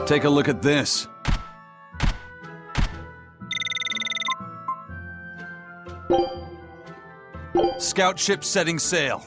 Take a look at this. Scout ship setting sail.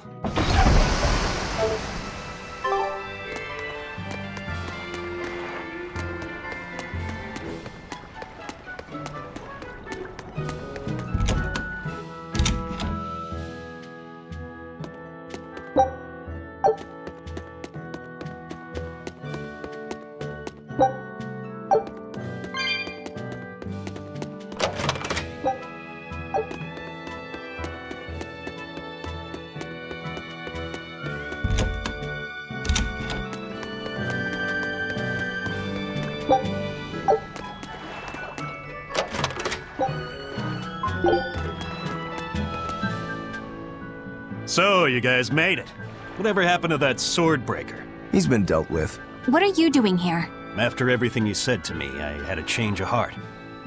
So, you guys made it. Whatever happened to that sword breaker? He's been dealt with. What are you doing here? After everything you said to me, I had a change of heart.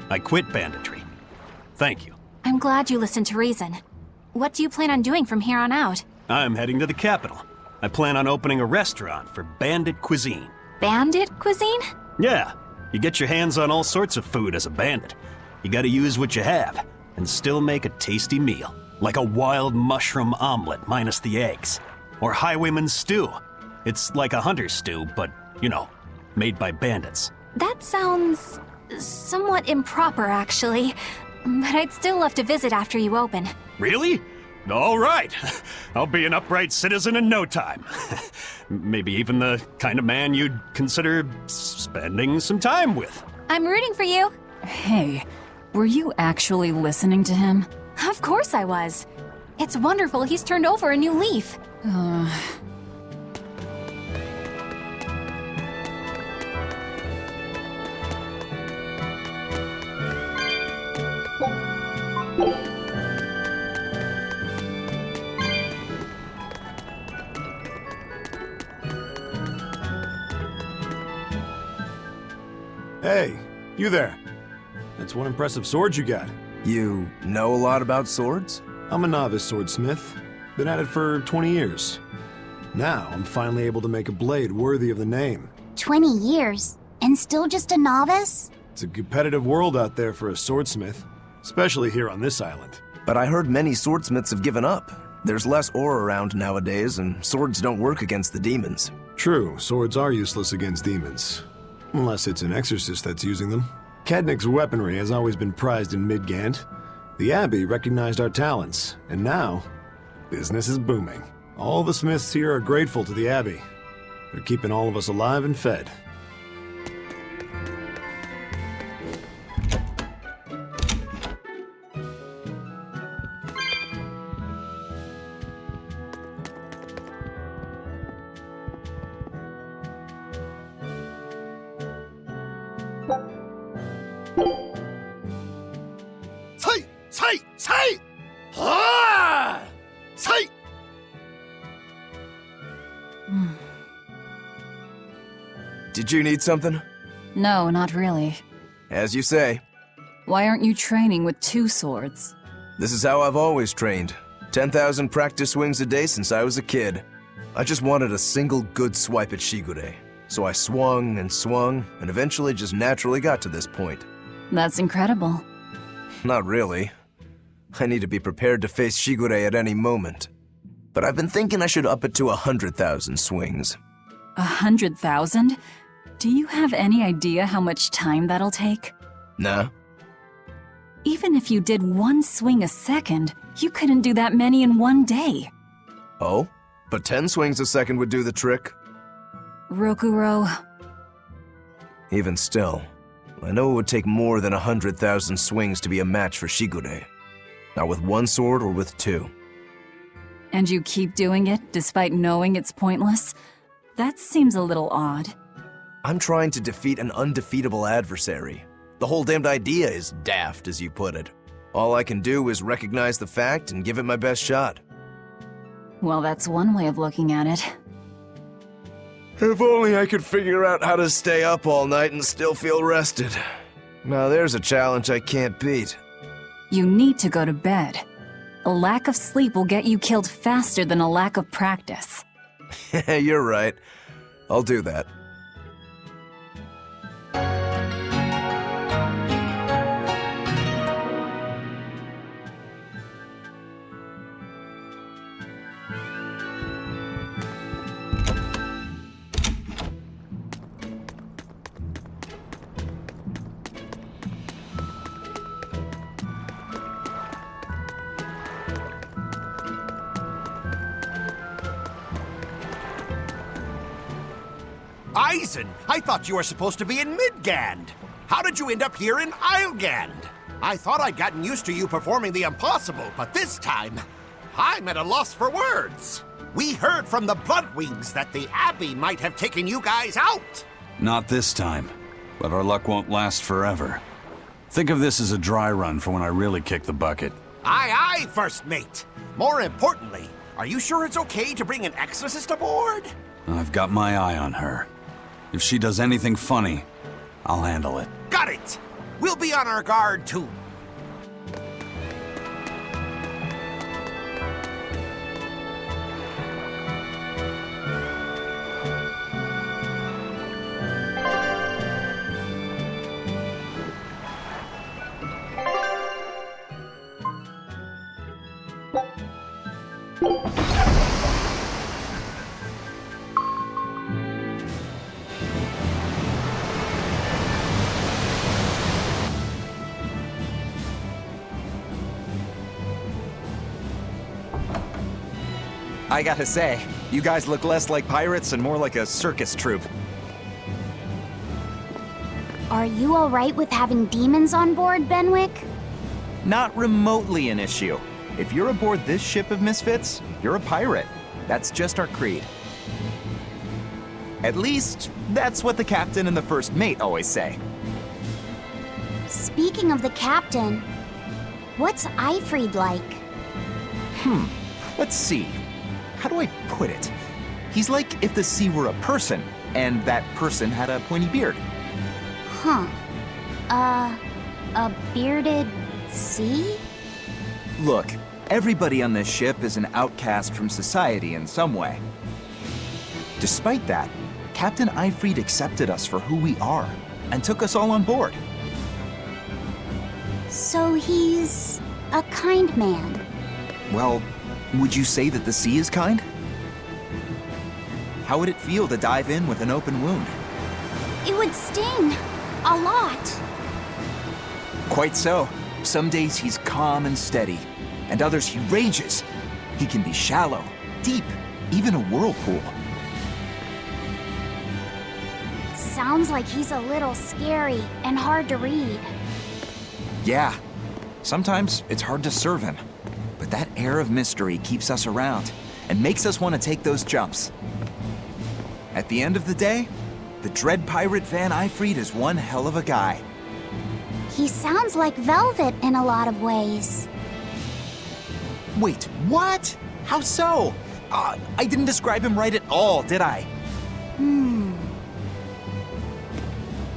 I quit banditry. Thank you. I'm glad you listened to reason. What do you plan on doing from here on out? I'm heading to the capital. I plan on opening a restaurant for bandit cuisine. Bandit cuisine? Yeah, you get your hands on all sorts of food as a bandit. You gotta use what you have, and still make a tasty meal. Like a wild mushroom omelet minus the eggs. Or highwayman's stew. It's like a hunter's stew, but, you know, made by bandits. That sounds somewhat improper, actually. But I'd still love to visit after you open. Really? All right. I'll be an upright citizen in no time. Maybe even the kind of man you'd consider spending some time with. I'm rooting for you. Hey, were you actually listening to him? Of course I was. It's wonderful he's turned over a new leaf. Hey, you there. That's one impressive sword you got. You know a lot about swords? I'm a novice swordsmith. Been at it for 20 years. Now, I'm finally able to make a blade worthy of the name. 20 years? And still just a novice? It's a competitive world out there for a swordsmith, especially here on this island. But I heard many swordsmiths have given up. There's less ore around nowadays, and swords don't work against the demons. True, swords are useless against demons. Unless it's an exorcist that's using them. Kadnik's weaponry has always been prized in Midgant. The Abbey recognized our talents, and now, business is booming. All the smiths here are grateful to the Abbey. They're keeping all of us alive and fed. Did you need something? No, not really. As you say. Why aren't you training with 2 swords? This is how I've always trained. 10,000 practice swings a day since I was a kid. I just wanted a single good swipe at Shigure. So I swung, and eventually just naturally got to this point. That's incredible. Not really. I need to be prepared to face Shigure at any moment. But I've been thinking I should up it to 100,000 swings. 100,000? Do you have any idea how much time that'll take? Nah. Even if you did 1 swing a second, you couldn't do that many in 1 day. Oh? But 10 swings a second would do the trick. Rokuro. Even still, I know it would take more than 100,000 swings to be a match for Shigure. Not with 1 sword or with 2. And you keep doing it despite knowing it's pointless? That seems a little odd. I'm trying to defeat an undefeatable adversary. The whole damned idea is daft, as you put it. All I can do is recognize the fact and give it my best shot. Well, that's one way of looking at it. If only I could figure out how to stay up all night and still feel rested. Now there's a challenge I can't beat. You need to go to bed. A lack of sleep will get you killed faster than a lack of practice. You're right. I'll do that. Eisen, I thought you were supposed to be in Midgand. How did you end up here in Islegand? I thought I'd gotten used to you performing the impossible, but this time, I'm at a loss for words. We heard from the Bloodwings that the Abbey might have taken you guys out. Not this time, but our luck won't last forever. Think of this as a dry run for when I really kick the bucket. Aye, aye, First Mate. More importantly, are you sure it's okay to bring an exorcist aboard? I've got my eye on her. If she does anything funny, I'll handle it. Got it! We'll be on our guard, too. I gotta say, you guys look less like pirates and more like a circus troupe. Are you alright with having demons on board, Benwick? Not remotely an issue. If you're aboard this ship of misfits, you're a pirate. That's just our creed. At least, that's what the captain and the first mate always say. Speaking of the captain, what's Eifried like? Let's see. How do I put it? He's like if the sea were a person, and that person had a pointy beard. Huh. A bearded sea? Look, everybody on this ship is an outcast from society in some way. Despite that, Captain Eifried accepted us for who we are, and took us all on board. So he's a kind man. Well, would you say that the sea is kind? How would it feel to dive in with an open wound? It would sting. A lot. Quite so. Some days he's calm and steady, and others he rages. He can be shallow, deep, even a whirlpool. Sounds like he's a little scary and hard to read. Yeah, sometimes it's hard to serve him. But that air of mystery keeps us around and makes us want to take those jumps. At the end of the day, the dread pirate Van Eifried is one hell of a guy. He sounds like Velvet in a lot of ways. Wait, what? How so? I didn't describe him right at all, did I?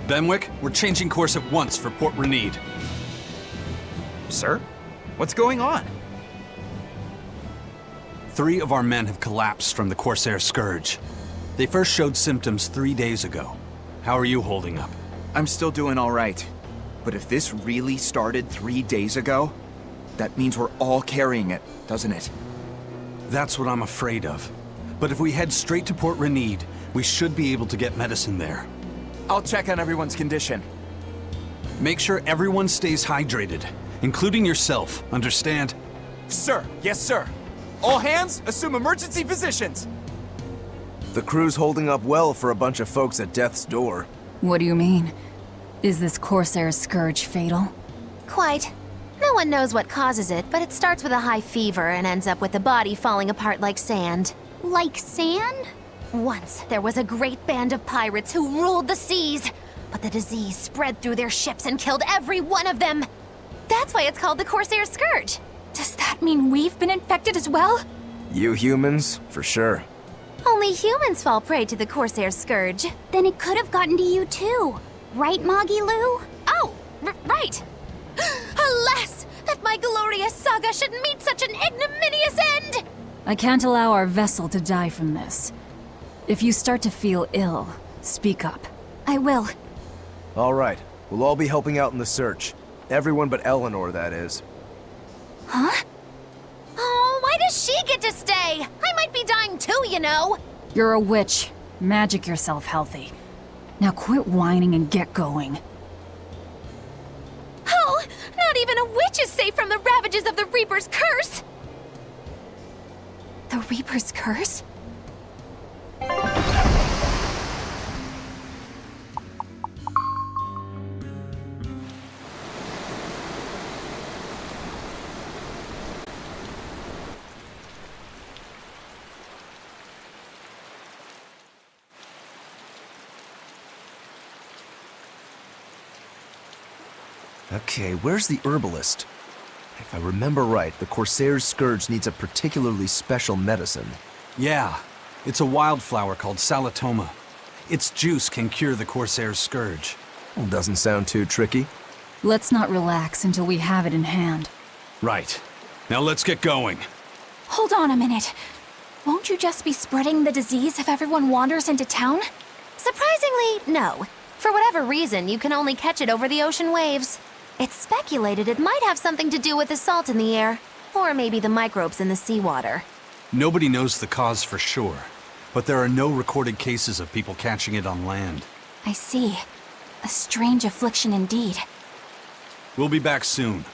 Benwick, we're changing course at once for Port Renede. Sir? What's going on? 3 of our men have collapsed from the Corsair Scourge. They first showed symptoms 3 days ago. How are you holding up? I'm still doing all right. But if this really started 3 days ago, that means we're all carrying it, doesn't it? That's what I'm afraid of. But if we head straight to Port Renede, we should be able to get medicine there. I'll check on everyone's condition. Make sure everyone stays hydrated, including yourself, understand? Sir, yes sir. All hands, assume emergency positions. The crew's holding up well for a bunch of folks at death's door. What do you mean? Is this Corsair Scourge fatal? Quite. No one knows what causes it, but it starts with a high fever and ends up with the body falling apart like sand. Like sand? Once, there was a great band of pirates who ruled the seas, but the disease spread through their ships and killed every one of them. That's why it's called the Corsair Scourge. Does that mean we've been infected as well? You humans, for sure. Only humans fall prey to the Corsair Scourge. Then it could have gotten to you too. Right, Moggy Lou? Oh, right. Alas, that my glorious saga should meet such an ignominious end! I can't allow our vessel to die from this. If you start to feel ill, speak up. I will. All right, we'll all be helping out in the search. Everyone but Eleanor, that is. Huh? Oh, why does she get to stay? I might be dying too, you know. You're a witch. Magic yourself healthy. Now quit whining and get going. Oh, not even a witch is safe from the ravages of the Reaper's curse! The Reaper's curse? Okay, where's the herbalist? If I remember right, the Corsair's Scourge needs a particularly special medicine. Yeah, it's a wildflower called Salatoma. Its juice can cure the Corsair's Scourge. Well, doesn't sound too tricky. Let's not relax until we have it in hand. Right. Now let's get going. Hold on a minute. Won't you just be spreading the disease if everyone wanders into town? Surprisingly, no. For whatever reason, you can only catch it over the ocean waves. It's speculated it might have something to do with the salt in the air, or maybe the microbes in the seawater. Nobody knows the cause for sure, but there are no recorded cases of people catching it on land. I see. A strange affliction indeed. We'll be back soon.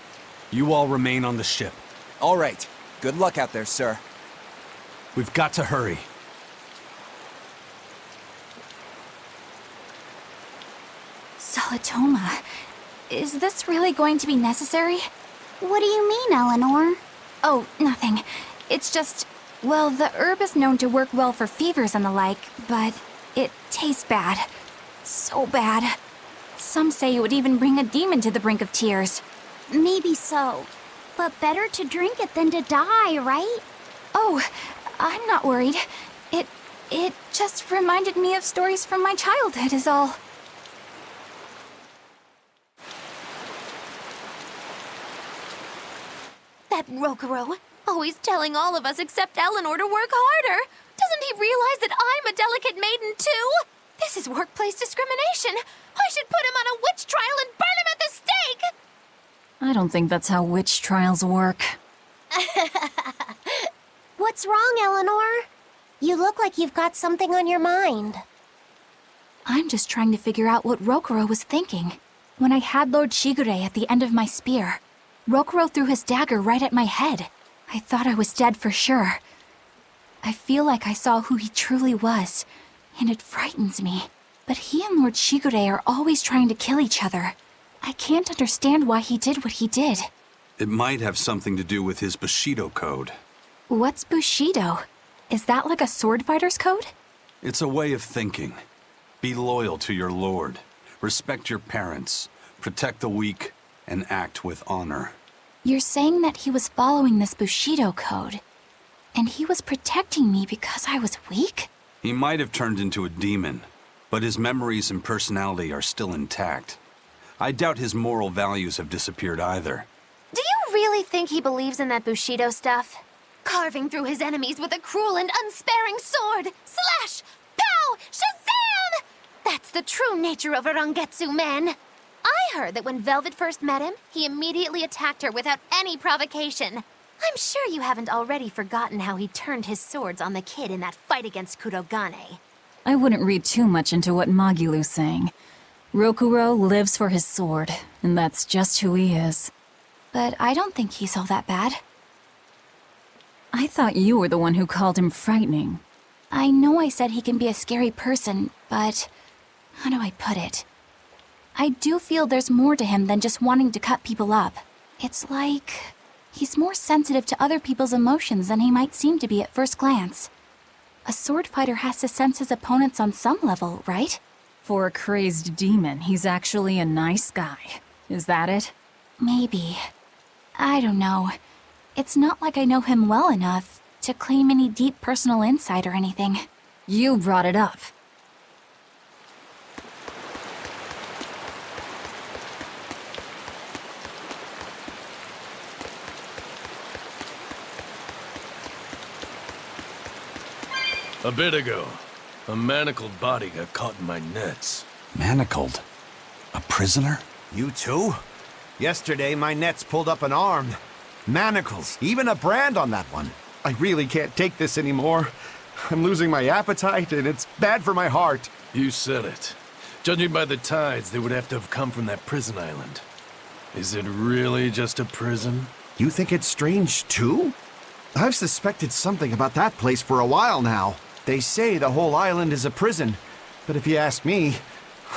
You all remain on the ship. All right. Good luck out there, sir. We've got to hurry. Salatoma. Is this really going to be necessary? What do you mean, Eleanor? Oh, nothing. It's just, well, the herb is known to work well for fevers and the like, but it tastes bad. So bad. Some say it would even bring a demon to the brink of tears. Maybe so. But better to drink it than to die, right? Oh, I'm not worried. It just reminded me of stories from my childhood is all. That Rokuro, always telling all of us except Eleanor to work harder. Doesn't he realize that I'm a delicate maiden too? This is workplace discrimination. I should put him on a witch trial and burn him at the stake! I don't think that's how witch trials work. What's wrong, Eleanor? You look like you've got something on your mind. I'm just trying to figure out what Rokuro was thinking. When I had Lord Shigure at the end of my spear, Rokuro threw his dagger right at my head. I thought I was dead for sure. I feel like I saw who he truly was, and it frightens me. But he and Lord Shigure are always trying to kill each other. I can't understand why he did what he did. It might have something to do with his Bushido code. What's Bushido? Is that like a sword fighter's code? It's a way of thinking. Be loyal to your lord. Respect your parents. Protect the weak. And act with honor. You're saying that he was following this Bushido code, and he was protecting me because I was weak? He might have turned into a demon, but his memories and personality are still intact. I doubt his moral values have disappeared either. Do you really think he believes in that Bushido stuff? Carving through his enemies with a cruel and unsparing sword! Slash! Pow! Shazam! That's the true nature of a Rangetsu man! I heard that when Velvet first met him, he immediately attacked her without any provocation. I'm sure you haven't already forgotten how he turned his swords on the kid in that fight against Kurogane. I wouldn't read too much into what Magilu's saying. Rokuro lives for his sword, and that's just who he is. But I don't think he's all that bad. I thought you were the one who called him frightening. I know I said he can be a scary person, but how do I put it? I do feel there's more to him than just wanting to cut people up. It's like he's more sensitive to other people's emotions than he might seem to be at first glance. A sword fighter has to sense his opponents on some level, right? For a crazed demon, he's actually a nice guy. Is that it? Maybe. I don't know. It's not like I know him well enough to claim any deep personal insight or anything. You brought it up. A bit ago, a manacled body got caught in my nets. Manacled? A prisoner? You too? Yesterday, my nets pulled up an arm. Manacles, even a brand on that one. I really can't take this anymore. I'm losing my appetite, and it's bad for my heart. You said it. Judging by the tides, they would have to have come from that prison island. Is it really just a prison? You think it's strange, too? I've suspected something about that place for a while now. They say the whole island is a prison, but if you ask me,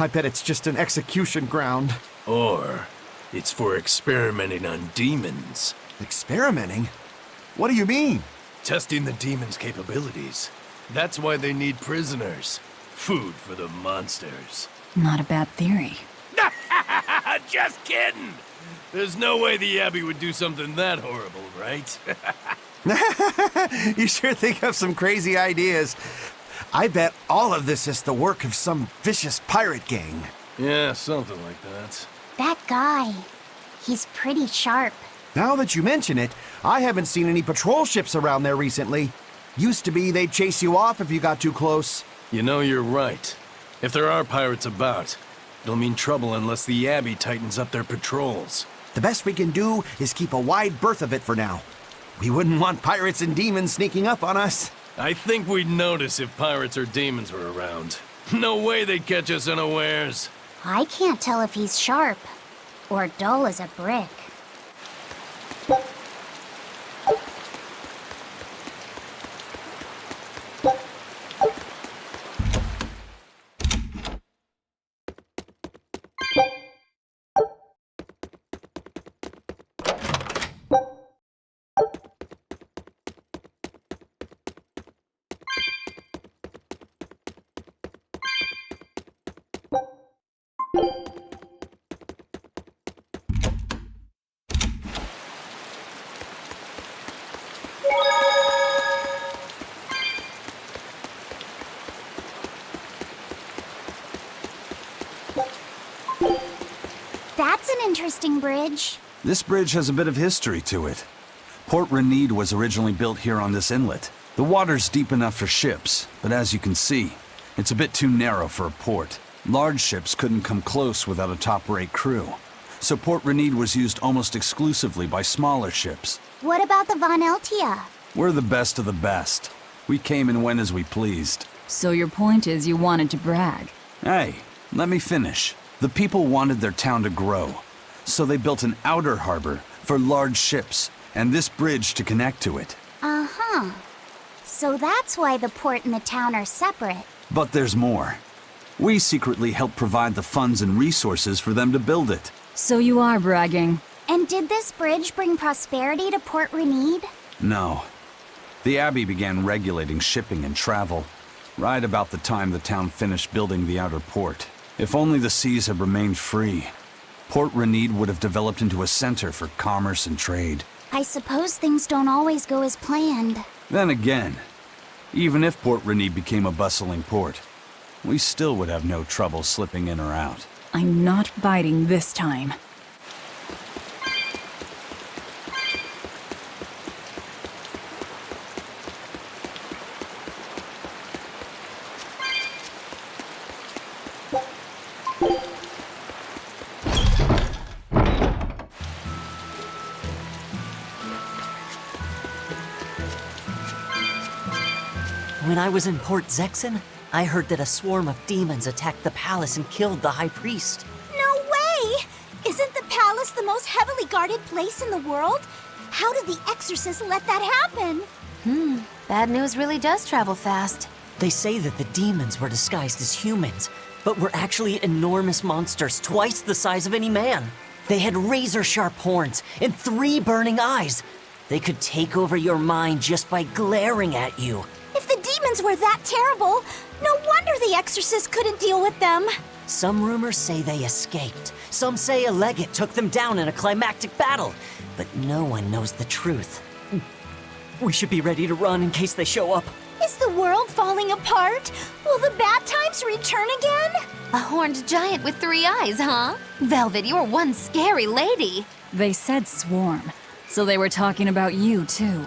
I bet it's just an execution ground. Or it's for experimenting on demons. Experimenting? What do you mean? Testing the demons' capabilities. That's why they need prisoners. Food for the monsters. Not a bad theory. Just kidding! There's no way the Abbey would do something that horrible, right? You sure think of some crazy ideas. I bet all of this is the work of some vicious pirate gang. Yeah, something like that. That guy, he's pretty sharp. Now that you mention it, I haven't seen any patrol ships around there recently. Used to be they'd chase you off if you got too close. You know, you're right. If there are pirates about, it'll mean trouble unless the Abbey tightens up their patrols. The best we can do is keep a wide berth of it for now. We wouldn't want pirates and demons sneaking up on us. I think we'd notice if pirates or demons were around. No way they'd catch us unawares. I can't tell if he's sharp or dull as a brick. That's an interesting bridge. This bridge has a bit of history to it. Port Renede was originally built here on this inlet. The water's deep enough for ships, but as you can see, it's a bit too narrow for a port. Large ships couldn't come close without a top-rate crew, so Port Renede was used almost exclusively by smaller ships. What about the Von Eltia? We're the best of the best. We came and went as we pleased. So your point is you wanted to brag? Hey, let me finish. The people wanted their town to grow, so they built an outer harbor for large ships, and this bridge to connect to it. Uh-huh. So that's why the port and the town are separate. But there's more. We secretly helped provide the funds and resources for them to build it. So you are bragging. And did this bridge bring prosperity to Port Renede? No. The Abbey began regulating shipping and travel, right about the time the town finished building the outer port. If only the seas had remained free, Port Renede would have developed into a center for commerce and trade. I suppose things don't always go as planned. Then again, even if Port Renede became a bustling port, we still would have no trouble slipping in or out. I'm not biting this time. When I was in Port Zexen, I heard that a swarm of demons attacked the palace and killed the High Priest. No way! Isn't the palace the most heavily guarded place in the world? How did the exorcist let that happen? Bad news really does travel fast. They say that the demons were disguised as humans, but were actually enormous monsters twice the size of any man. They had razor-sharp horns and 3 burning eyes. They could take over your mind just by glaring at you. If the demons were that terrible, no wonder the exorcist couldn't deal with them. Some rumors say they escaped. Some say a legate took them down in a climactic battle. But no one knows the truth. We should be ready to run in case they show up. Is the world falling apart? Will the bad times return again? A horned giant with 3 eyes, huh? Velvet, you're one scary lady. They said swarm, so they were talking about you, too.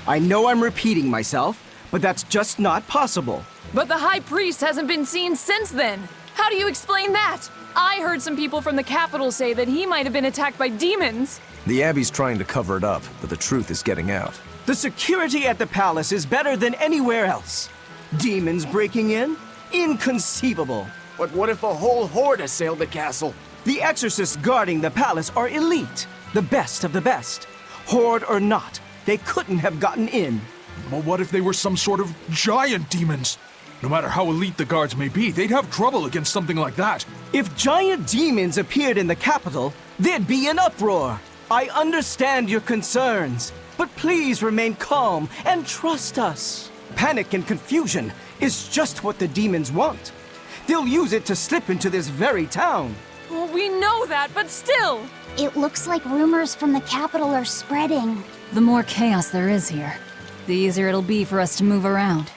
I know I'm repeating myself, but that's just not possible. But the High Priest hasn't been seen since then. How do you explain that? I heard some people from the capital say that he might have been attacked by demons. The Abbey's trying to cover it up, but the truth is getting out. The security at the palace is better than anywhere else. Demons breaking in? Inconceivable. But what if a whole horde assailed the castle? The exorcists guarding the palace are elite, the best of the best. Horde or not, they couldn't have gotten in. But what if they were some sort of giant demons? No matter how elite the guards may be, they'd have trouble against something like that. If giant demons appeared in the capital, there'd be an uproar. I understand your concerns, but please remain calm and trust us. Panic and confusion is just what the demons want. They'll use it to slip into this very town. Well, we know that, but still! It looks like rumors from the capital are spreading. The more chaos there is here, the easier it'll be for us to move around.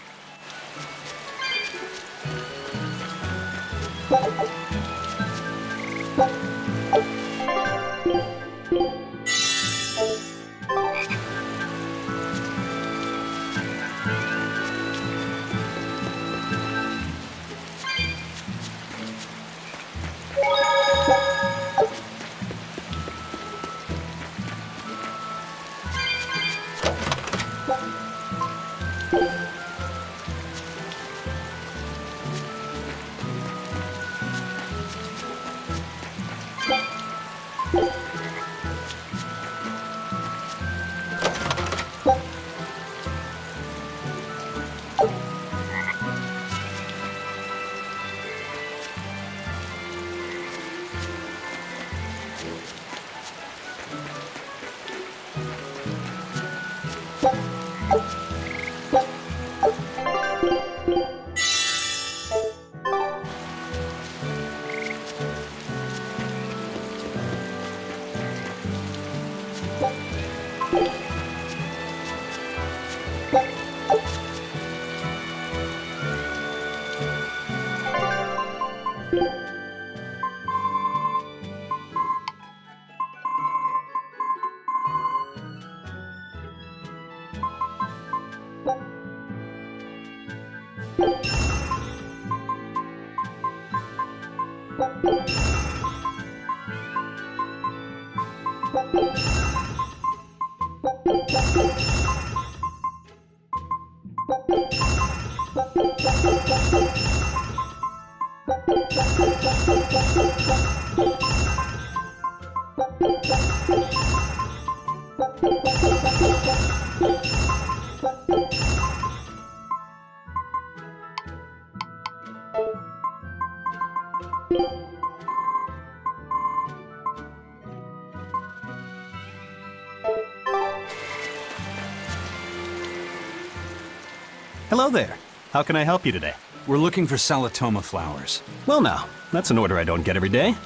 Hello there. How can I help you today? We're looking for Salatoma flowers. Well now, that's an order I don't get every day.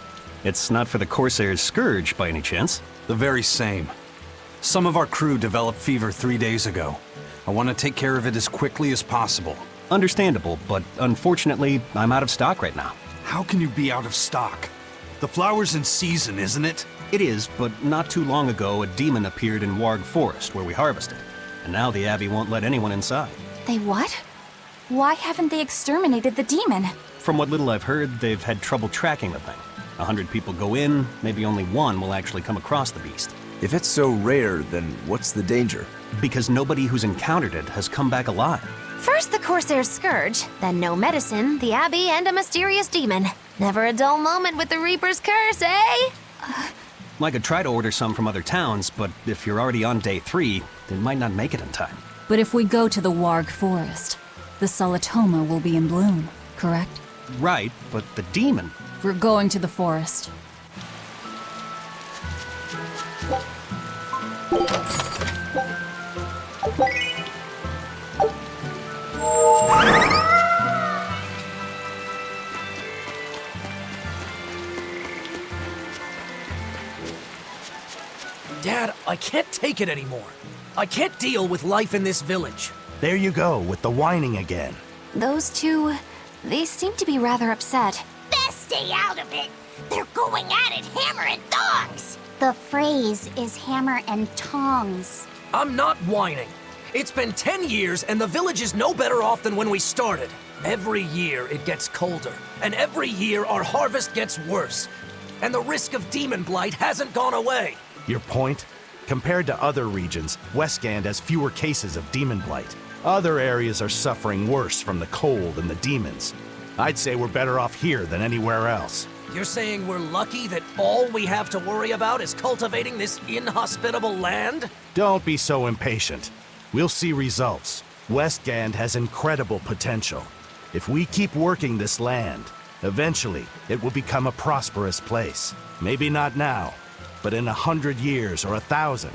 It's not for the Corsair's Scourge by any chance? The very same. Some of our crew developed fever 3 days ago. I want to take care of it as quickly as possible. Understandable, but unfortunately, I'm out of stock right now. How can you be out of stock? The flower's in season, isn't it? It is, but not too long ago, a demon appeared in Warg Forest, where we harvested. And now the Abbey won't let anyone inside. They what? Why haven't they exterminated the demon? From what little I've heard, they've had trouble tracking the thing. 100 people go in, maybe only one will actually come across the beast. If it's so rare, then what's the danger? Because nobody who's encountered it has come back alive. First the Corsair's Scourge, then no medicine, the Abbey, and a mysterious demon. Never a dull moment with the Reaper's Curse, eh? I could try to order some from other towns, but if you're already on day 3, they might not make it in time. But if we go to the Warg Forest, the Salatoma will be in bloom, correct? Right, but the demon... We're going to the forest. Dad, I can't take it anymore. I can't deal with life in this village. There you go, with the whining again. Those two, they seem to be rather upset. Best stay out of it. They're going at it hammer and tongs. The phrase is hammer and tongs. I'm not whining. It's been 10 years and the village is no better off than when we started. Every year it gets colder, and every year our harvest gets worse. And the risk of demon blight hasn't gone away. Your point? Compared to other regions, Westgand has fewer cases of demon blight. Other areas are suffering worse from the cold and the demons. I'd say we're better off here than anywhere else. You're saying we're lucky that all we have to worry about is cultivating this inhospitable land? Don't be so impatient. We'll see results. Westgand has incredible potential. If we keep working this land, eventually it will become a prosperous place. Maybe not now, but in 100 years or 1,000,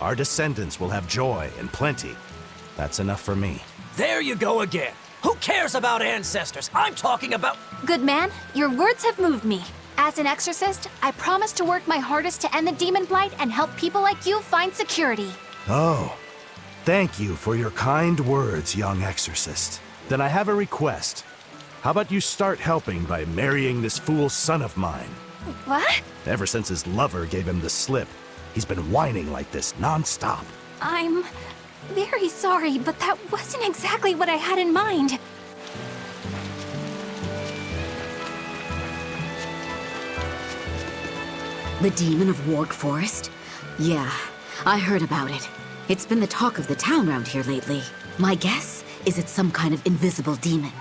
our descendants will have joy and plenty. That's enough for me. There you go again. Who cares about ancestors? I'm talking about... Good man, your words have moved me. As an exorcist, I promise to work my hardest to end the demon blight and help people like you find security. Oh, thank you for your kind words, young exorcist. Then I have a request. How about you start helping by marrying this fool son of mine? What? Ever since his lover gave him the slip, he's been whining like this non-stop. I'm very sorry, but that wasn't exactly what I had in mind. The demon of Warg Forest? Yeah, I heard about it. It's been the talk of the town around here lately. My guess is it's some kind of invisible demon.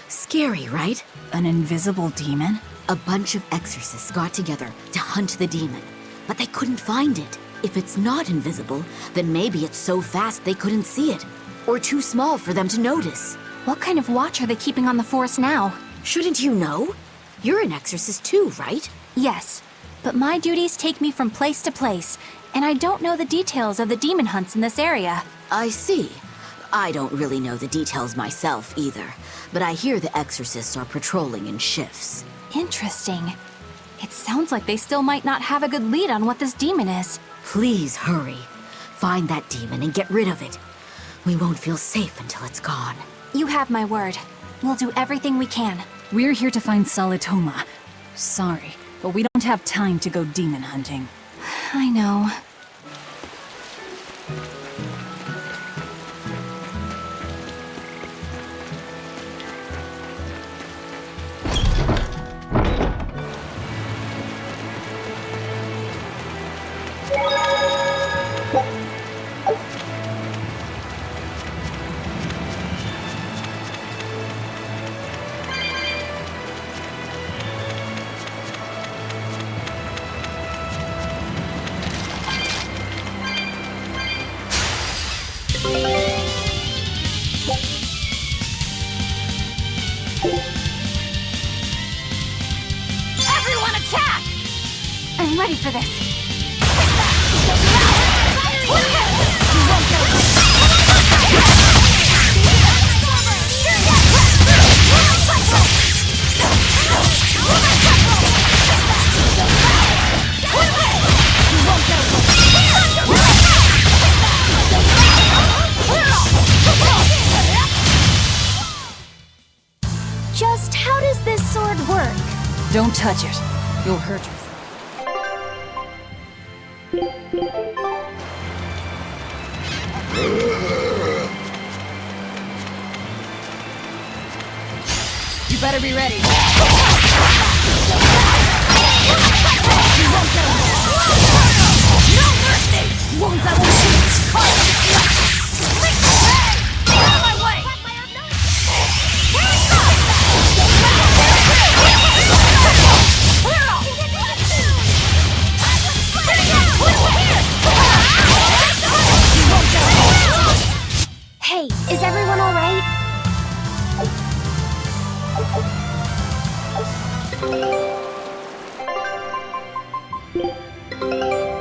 Scary, right? An invisible demon? A bunch of exorcists got together to hunt the demon, but they couldn't find it. If it's not invisible, then maybe it's so fast they couldn't see it, or too small for them to notice. What kind of watch are they keeping on the forest now? Shouldn't you know? You're an exorcist too, right? Yes, but my duties take me from place to place, and I don't know the details of the demon hunts in this area. I see. I don't really know the details myself either, but I hear the exorcists are patrolling in shifts. Interesting. It sounds like they still might not have a good lead on what this demon is. Please hurry. Find that demon and get rid of it. We won't feel safe until it's gone. You have my word. We'll do everything we can. We're here to find Salatoma. Sorry, but we don't have time to go demon hunting. I know. Everyone attack! I'm ready for this. Just how does this sword work? Don't touch it. You'll hurt yourself. You better be ready. No mercy! Wounds I will shoot! Out of my way! Hey, is everyone all right?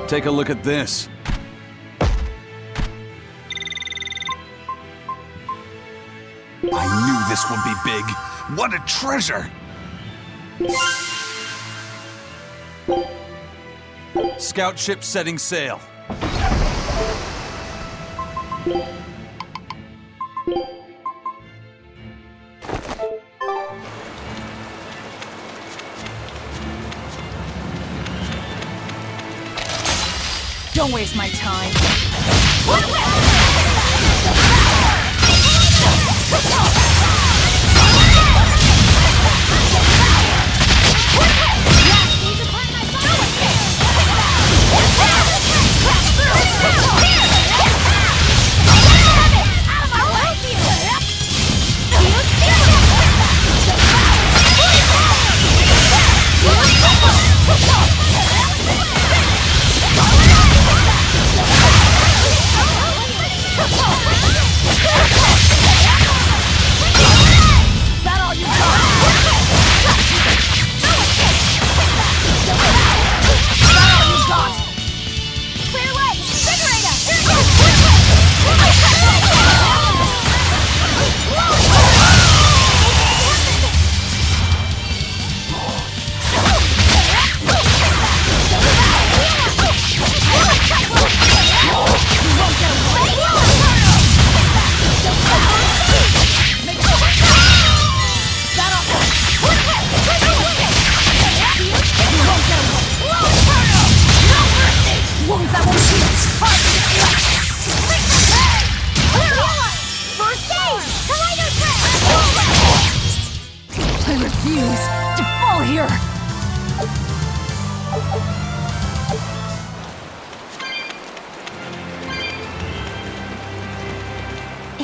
Take a look at this. I knew this would be big. What a treasure! Scout ship setting sail. Don't waste my time.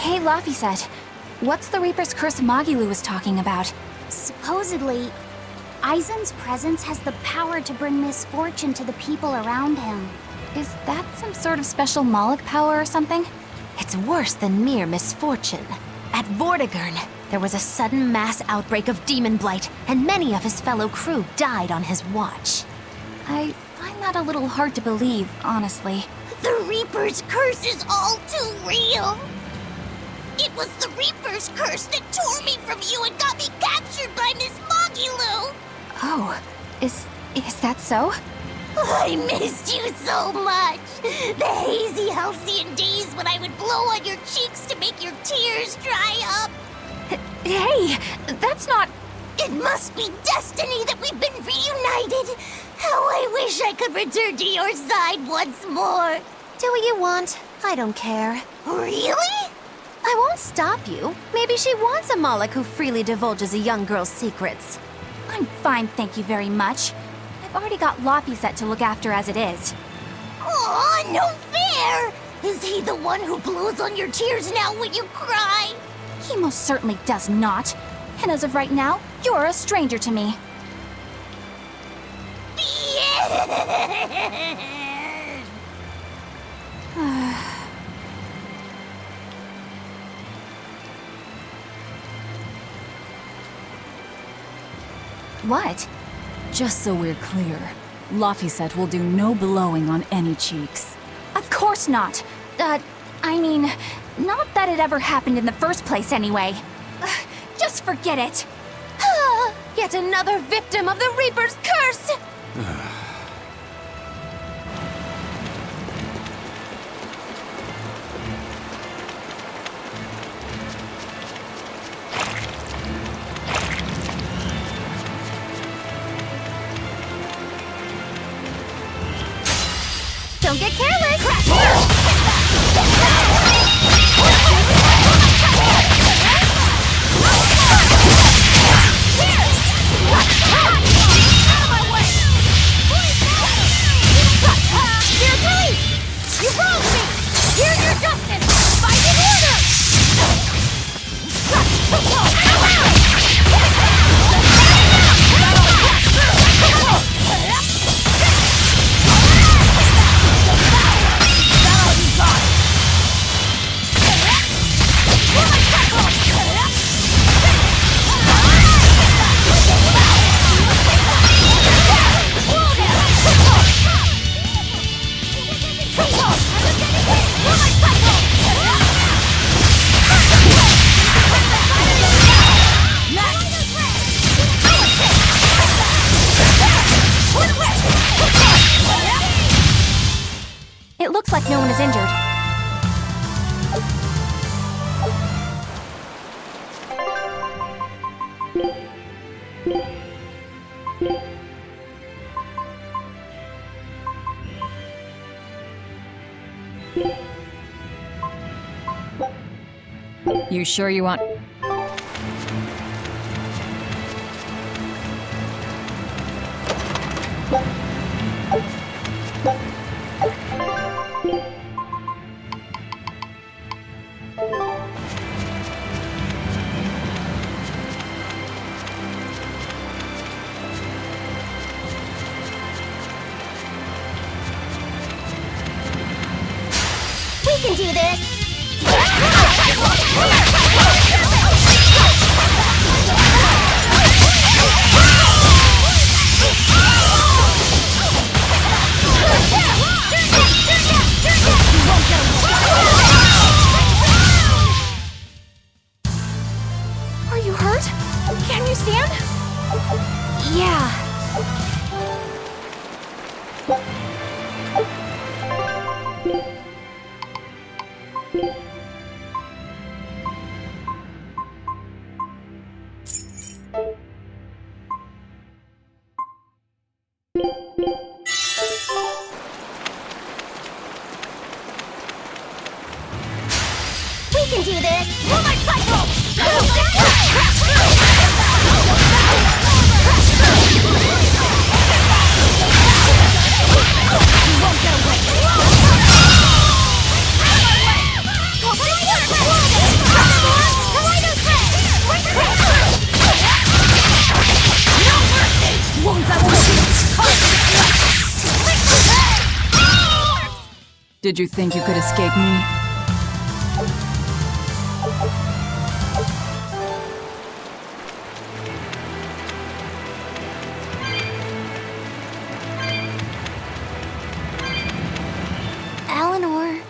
Hey, Laphicet. What's the Reaper's Curse Magilu was talking about? Supposedly, Aizen's presence has the power to bring misfortune to the people around him. Is that some sort of special Moloch power or something? It's worse than mere misfortune. At Vortigern, there was a sudden mass outbreak of demon blight, and many of his fellow crew died on his watch. I find that a little hard to believe, honestly. The Reaper's curse is all too real. It was the Reaper's curse that tore me from you and got me captured by Miss Magilu. Oh, is that so? I missed you so much. The hazy halcyon days when I would blow on your cheeks to make your tears dry up. Hey, that's not... It must be destiny that we've been reunited. How I wish I could return to your side once more. Do what you want. I don't care. Really? I won't stop you. Maybe she wants a Moloch who freely divulges a young girl's secrets. I'm fine, thank you very much. I've already got Laphicet to look after as it is. Aw, no fair! Is he the one who blows on your tears now when you cry? He most certainly does not. And as of right now, you're a stranger to me. What? Just so we're clear, Laphicet will do no blowing on any cheeks. Of course not. I mean, not that it ever happened in the first place anyway. Just forget it. Yet another victim of the Reaper's curse! Don't get careless! You wronged me! Here's your justice! Fight in order! It looks like no one is injured. You sure you want... We can do this! Are you hurt? Can you stand? Yeah. We can do this! Moonlight cycle! You won't get away! Did you think you could escape me? Eleanor,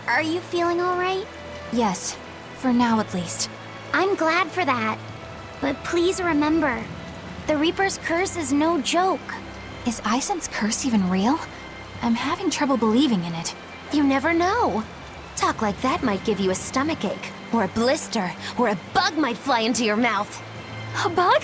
are you feeling all right? Yes, for now at least. I'm glad for that. But please remember, the Reaper's curse is no joke. Is Isen's curse even real? I'm having trouble believing in it. You never know. Talk like that might give you a stomachache, or a blister, or a bug might fly into your mouth. A bug?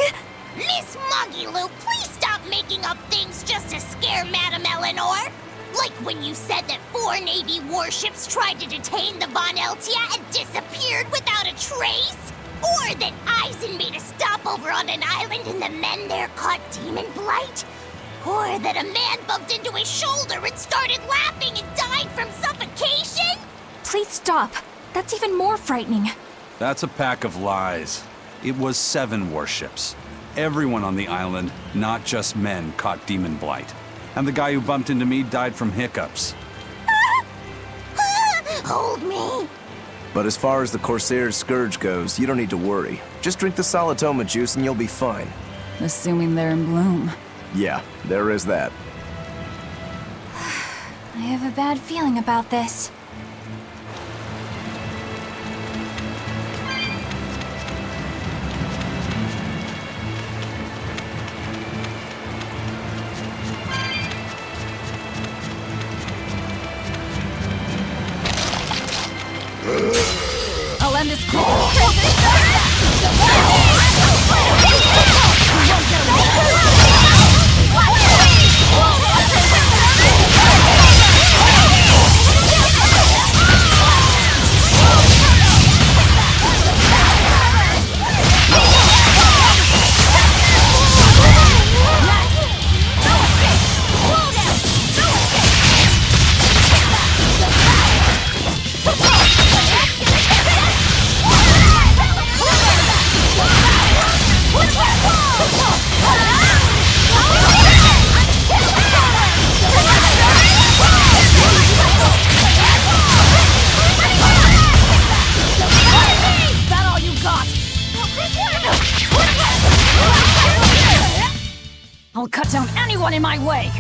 Miss Moggy-Lou, please stop making up things just to scare Madame Eleanor. Like when you said that 4 Navy warships tried to detain the Von Eltia and disappeared without a trace? Or that Eisen made a stopover on an island and the men there caught demon blight? Or that a man bumped into his shoulder and started laughing and died from suffocation? Please stop. That's even more frightening. That's a pack of lies. It was 7 warships. Everyone on the island, not just men, caught demon blight. And the guy who bumped into me died from hiccups. Hold me. But as far as the Corsair's Scourge goes, you don't need to worry. Just drink the Solitoma juice and you'll be fine. Assuming they're in bloom. Yeah, there is that. I have a bad feeling about this. I'll end this I'll cut down anyone in my way!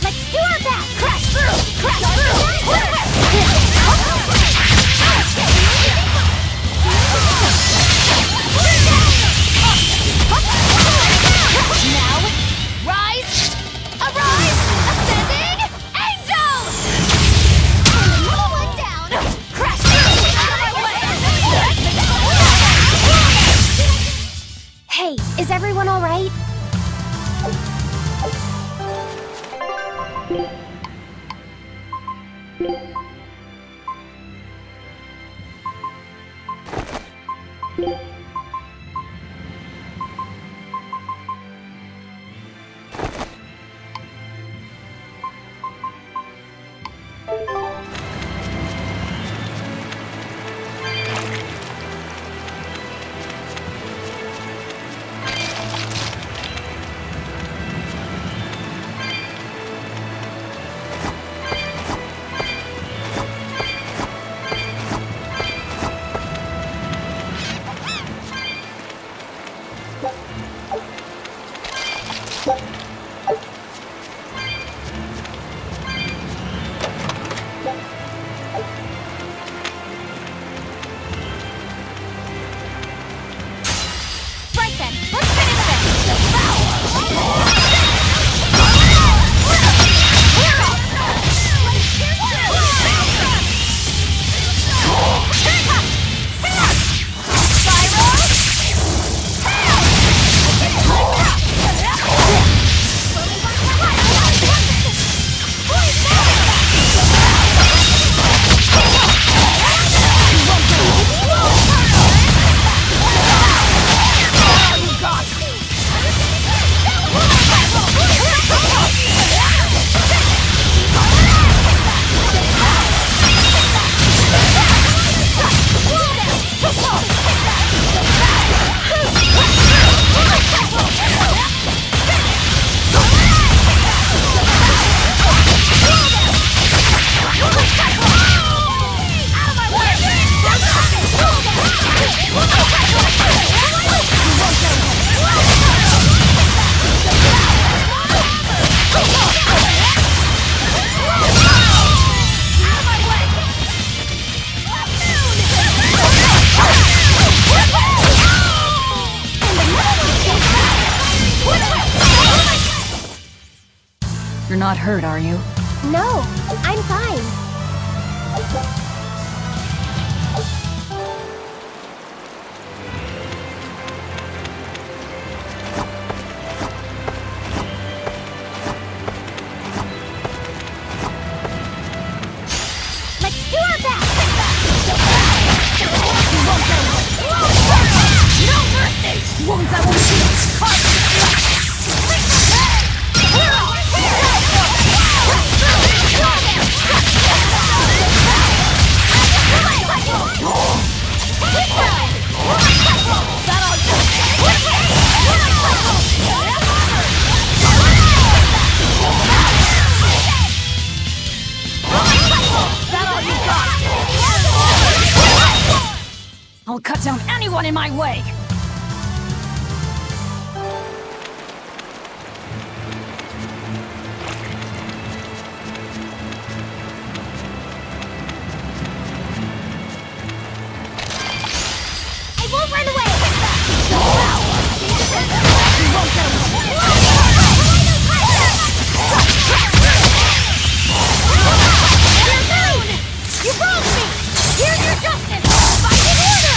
Let's do our best! Crash through! Crash through! Now, rise! Arise! Ascending! Angel! Another one down! Crash through! Out of my way! Hey, is everyone all right? not hurt, are you? No, I'm fine. Let's do our best! No mercy! Wounds that will I'll cut down anyone in my way! I won't run away! You wronged me! Here's your justice! Fight in order!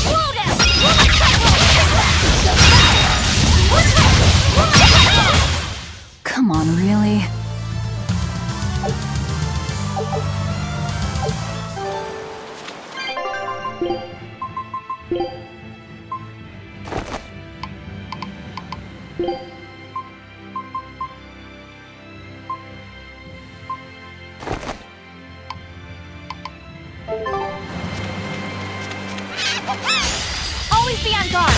Slow down! Come on, really? Always be on guard!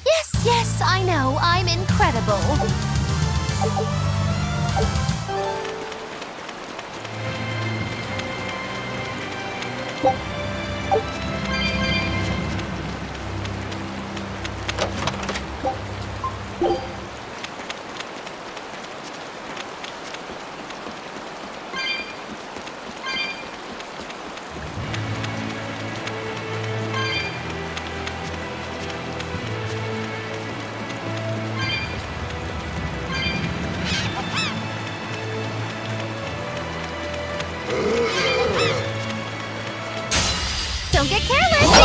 Yes, yes, I know. I'm incredible. Don't get careless!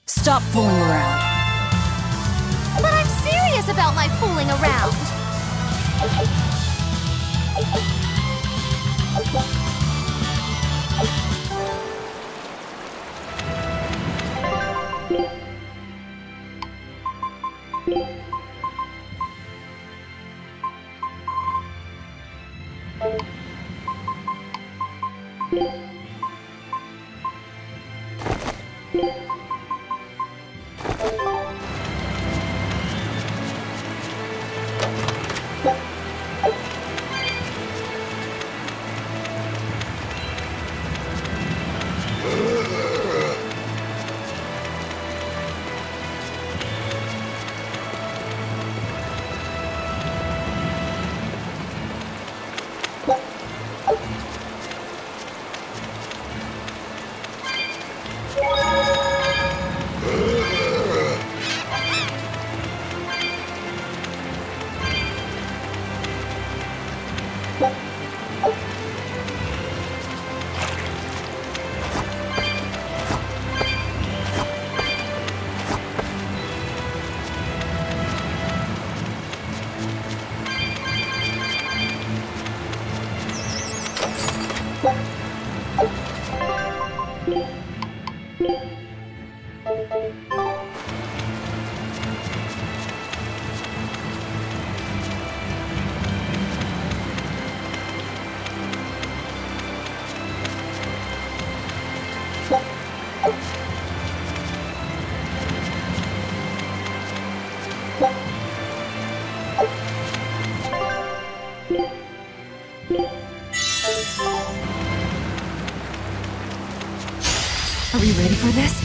Stop fooling around. But I'm serious about my fooling around. Are we ready for this?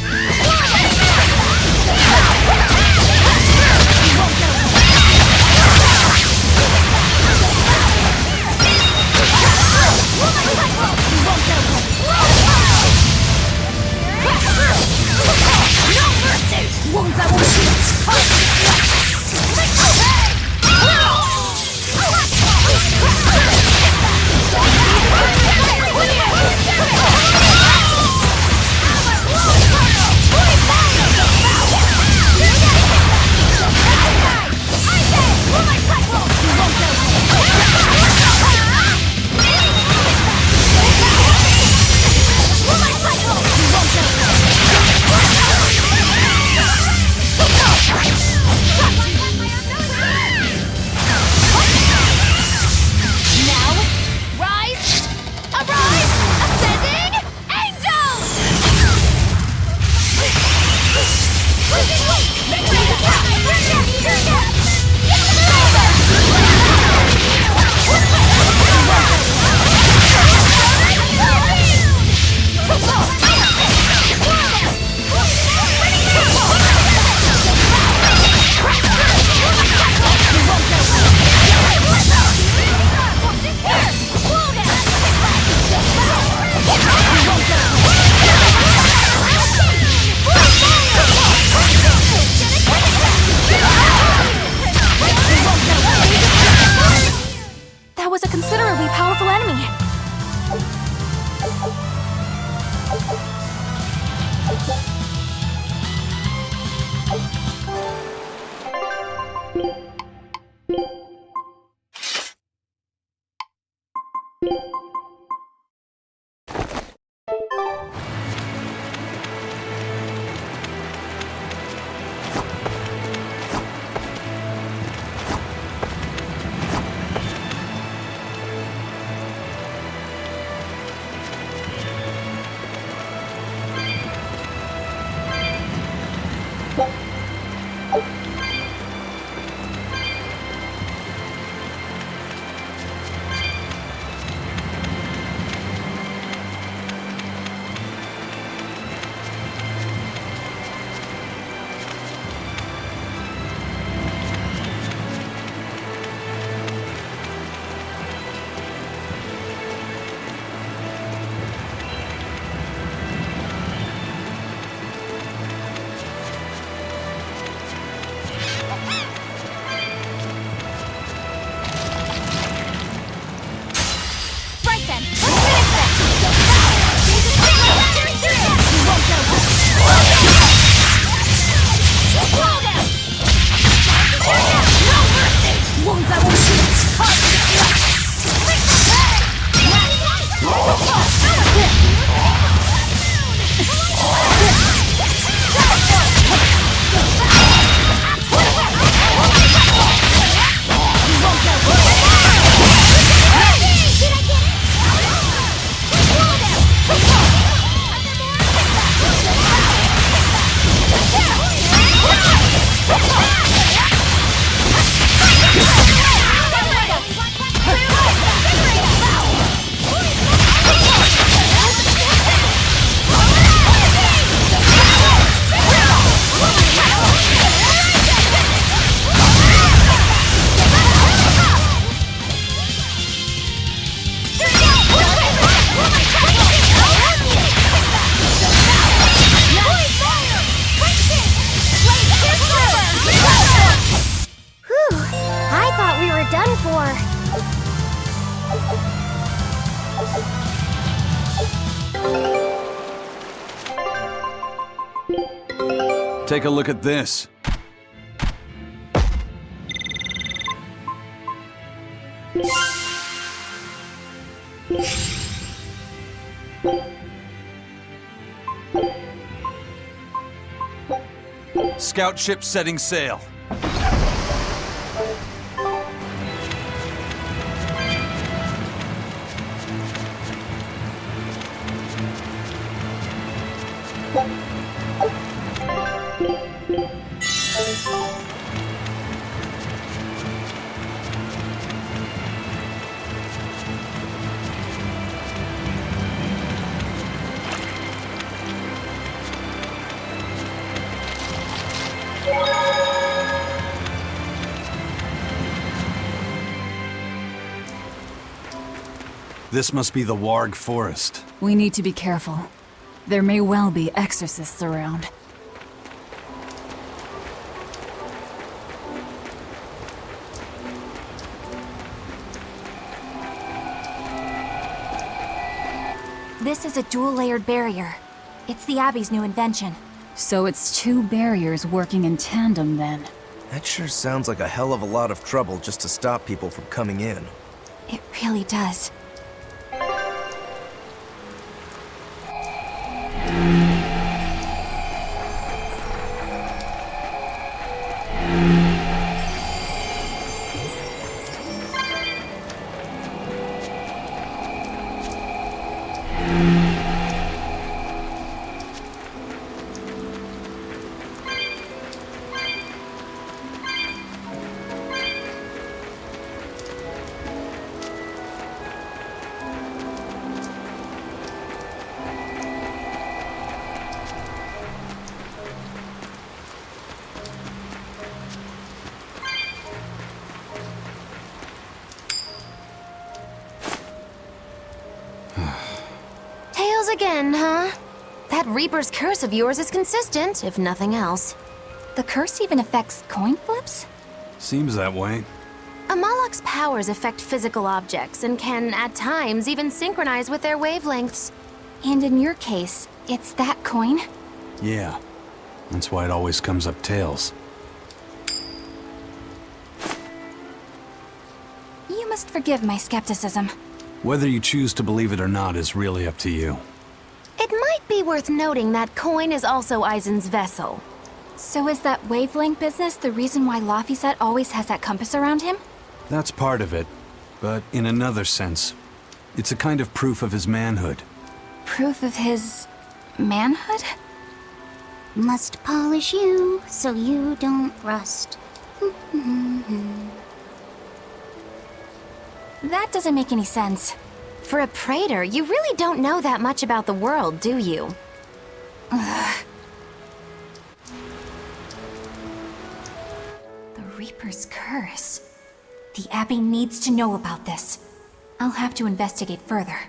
That was a considerably powerful enemy. Take a look at this. Scout ship setting sail. This must be the Warg Forest. We need to be careful. There may well be exorcists around. This is a dual-layered barrier. It's the Abbey's new invention. So it's two barriers working in tandem, then. That sure sounds like a hell of a lot of trouble just to stop people from coming in. It really does. Tails again, huh? That Reaper's curse of yours is consistent, if nothing else. The curse even affects coin flips? Seems that way. Amalok's powers affect physical objects and can, at times, even synchronize with their wavelengths. And in your case, it's that coin? Yeah. That's why it always comes up tails. You must forgive my skepticism. Whether you choose to believe it or not is really up to you. It might be worth noting that coin is also Eisen's vessel. So is that wavelength business the reason why Laphicet always has that compass around him? That's part of it, but in another sense, it's a kind of proof of his manhood. Proof of his... manhood? Must polish you so you don't rust. That doesn't make any sense. For a praetor, you really don't know that much about the world, do you? Ugh. The Reaper's curse. The Abbey needs to know about this. I'll have to investigate further.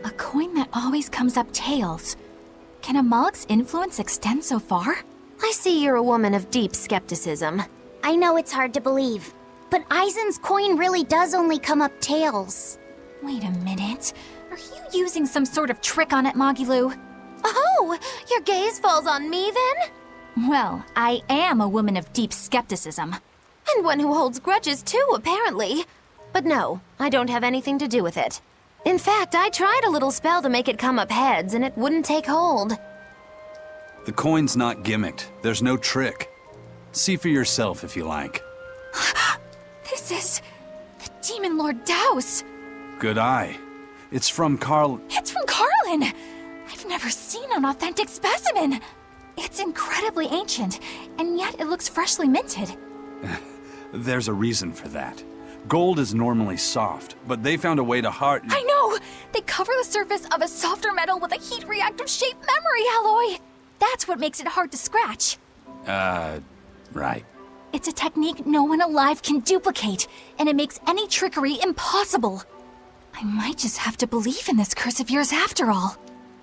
A coin that always comes up tails. Can Amalok's influence extend so far? I see you're a woman of deep skepticism. I know it's hard to believe, but Eisen's coin really does only come up tails. Wait a minute. Are you using some sort of trick on it, Magilu? Oh, your gaze falls on me then? Well, I am a woman of deep skepticism. And one who holds grudges too, apparently. But no, I don't have anything to do with it. In fact, I tried a little spell to make it come up heads, and it wouldn't take hold. The coin's not gimmicked. There's no trick. See for yourself if you like. This is... the Demon Lord Daus. Good eye. It's from Carl... It's from Carlin! I've never seen an authentic specimen. It's incredibly ancient, and yet it looks freshly minted. There's a reason for that. Gold is normally soft, but they found a way to harden... I know! They cover the surface of a softer metal with a heat-reactive shaped memory alloy! That's what makes it hard to scratch. Right. It's a technique no one alive can duplicate, and it makes any trickery impossible. I might just have to believe in this curse of yours after all.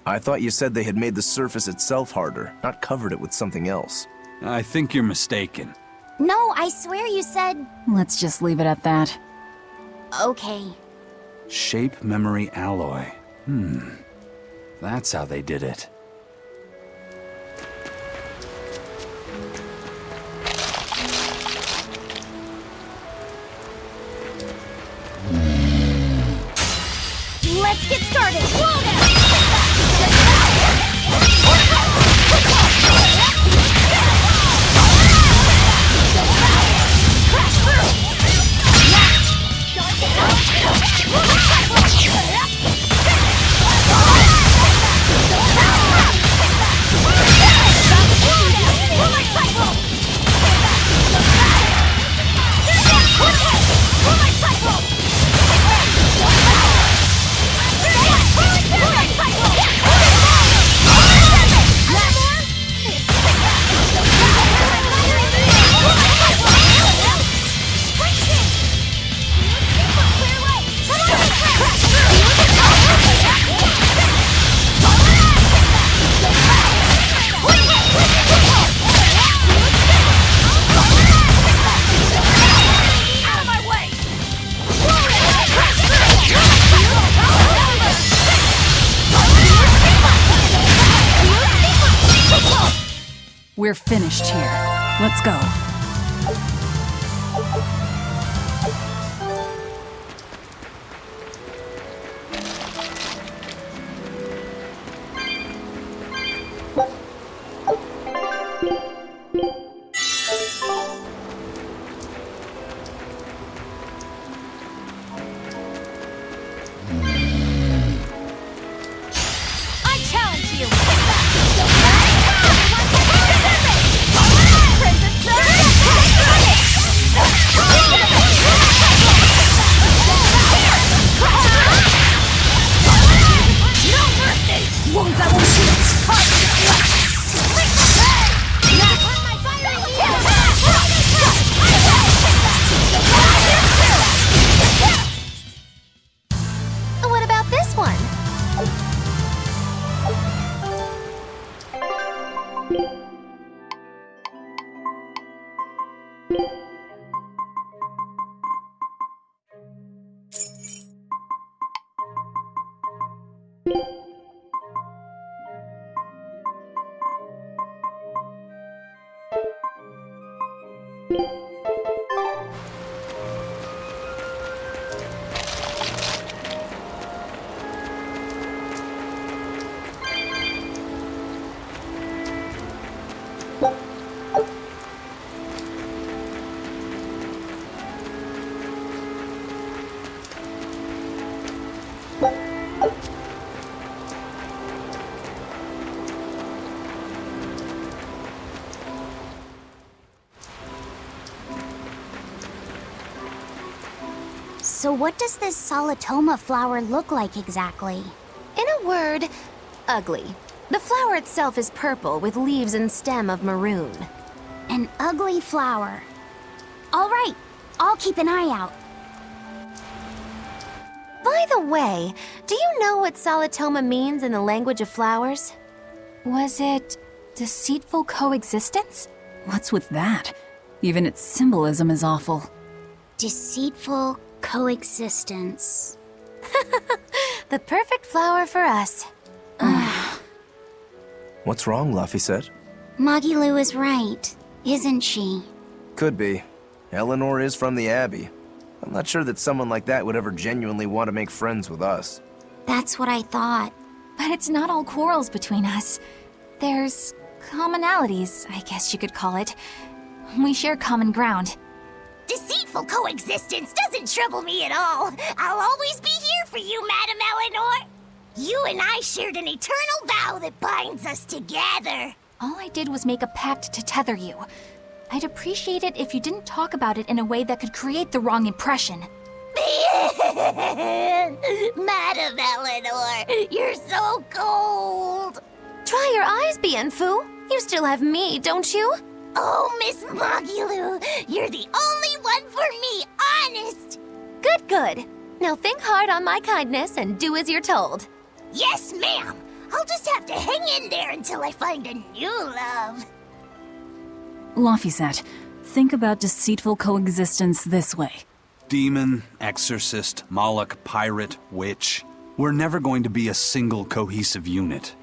I thought you said they had made the surface itself harder, not covered it with something else. I think you're mistaken. No, I swear you said... Let's just leave it at that. Okay. Shape memory alloy. That's how they did it. Let's get started! Whoa there! We're finished here. Let's go. I challenge you! What about this one? So what does this Solitoma flower look like exactly? In a word, ugly. The flower itself is purple with leaves and stem of maroon. An ugly flower. All right, I'll keep an eye out. By the way, do you know what Solitoma means in the language of flowers? Was it deceitful coexistence? What's with that? Even its symbolism is awful. Deceitful coexistence. The perfect flower for us. What's wrong, Laphicet? Magilu is right, isn't she? Could be. Eleanor is from the Abbey. I'm not sure that someone like that would ever genuinely want to make friends with us. That's what I thought. But it's not all quarrels between us. There's commonalities, I guess you could call it. We share common ground. Deceitful coexistence doesn't trouble me at all. I'll always be here for you, Madam Eleanor. You and I shared an eternal vow that binds us together. All I did was make a pact to tether you. I'd appreciate it if you didn't talk about it in a way that could create the wrong impression. Madam Eleanor, you're so cold. Try your eyes, Bienfu. You still have me, don't you? Oh, Miss Magilu, you're the only one for me, honest. Good, good. Now think hard on my kindness and do as you're told. Yes, ma'am. I'll just have to hang in there until I find a new love. Laphicet, think about deceitful coexistence this way. Demon, exorcist, Moloch, pirate, witch. We're never going to be a single cohesive unit.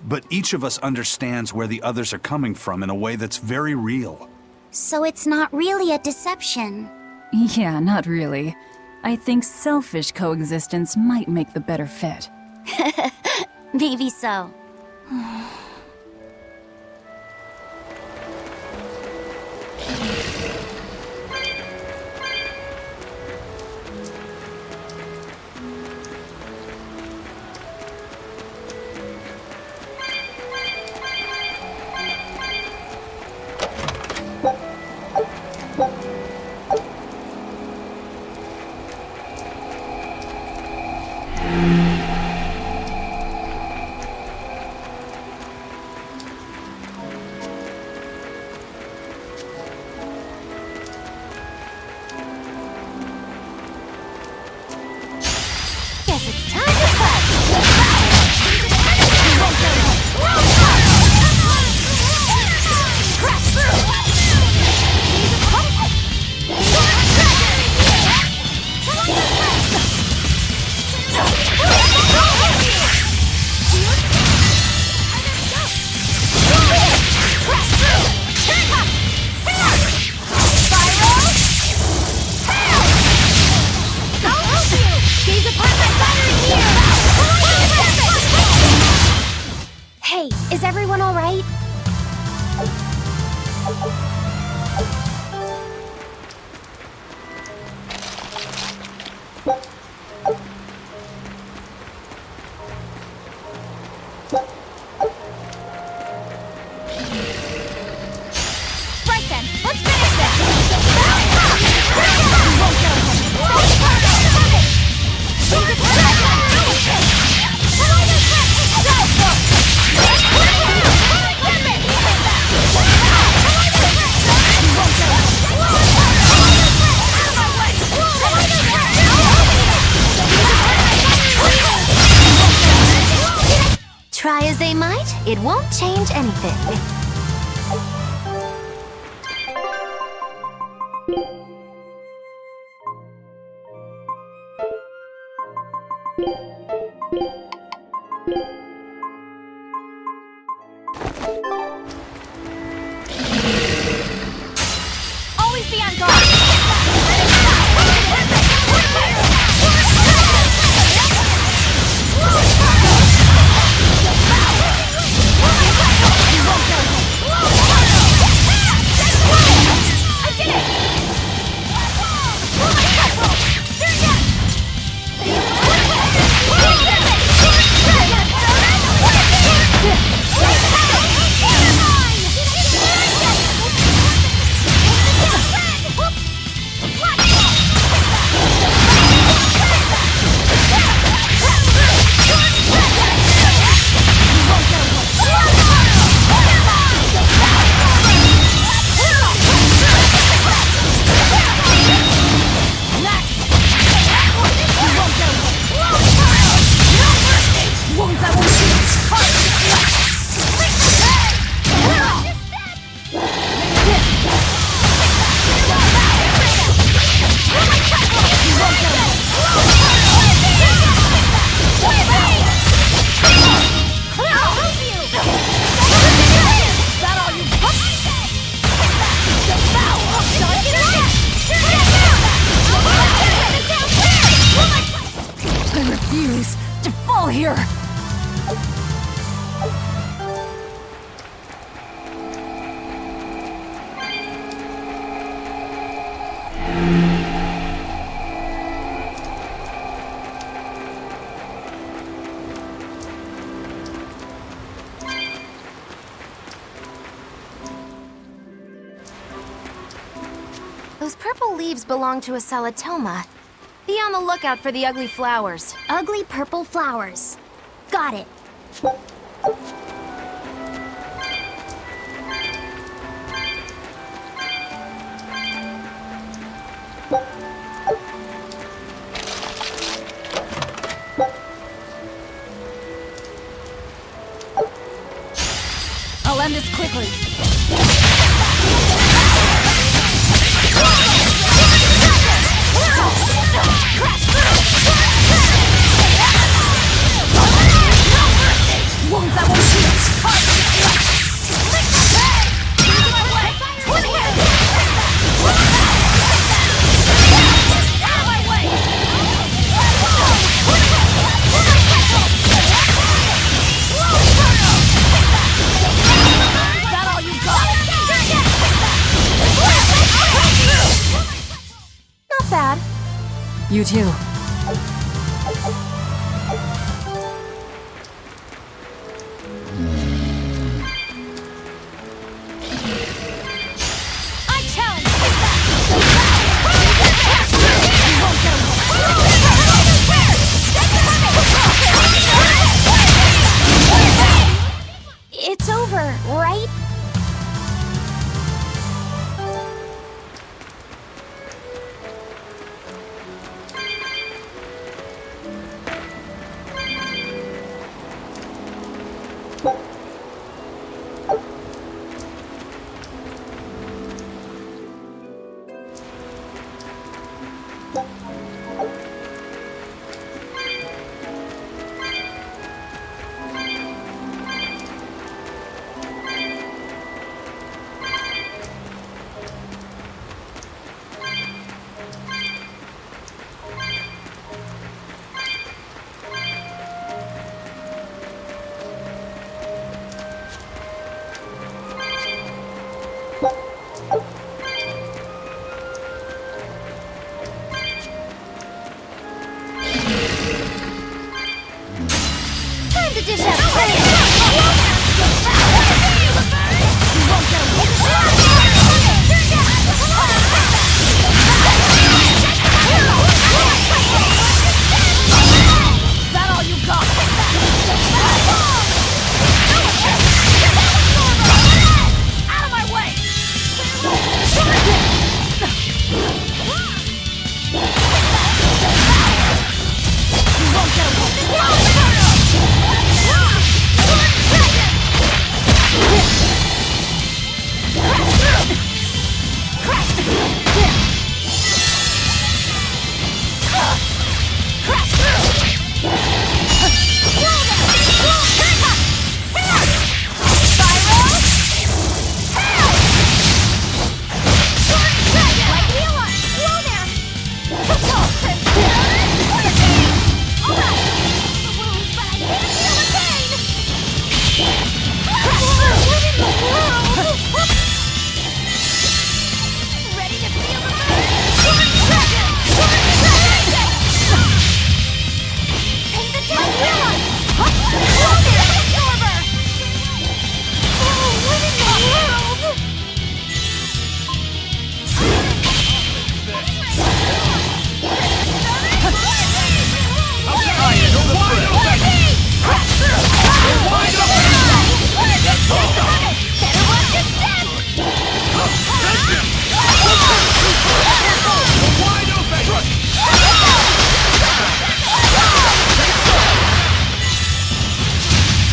But each of us understands where the others are coming from in a way that's very real. So it's not really a deception. Yeah, not really. I think selfish coexistence might make the better fit. Maybe so. Guess it's time to fight! Crash Hey, is everyone all right? Right then, let's finish this! Try as they might, it won't change anything. Always be on guard! I refuse to fall here! Those purple leaves belong to a salatoma. Be on the lookout for the ugly flowers. Ugly purple flowers. Got it. I'll end this quickly. Wounds that won't heal. Out of my way! You too. I challenge It's over, right? Time to dish out praise! You won't get away! That all you got? Out of my way!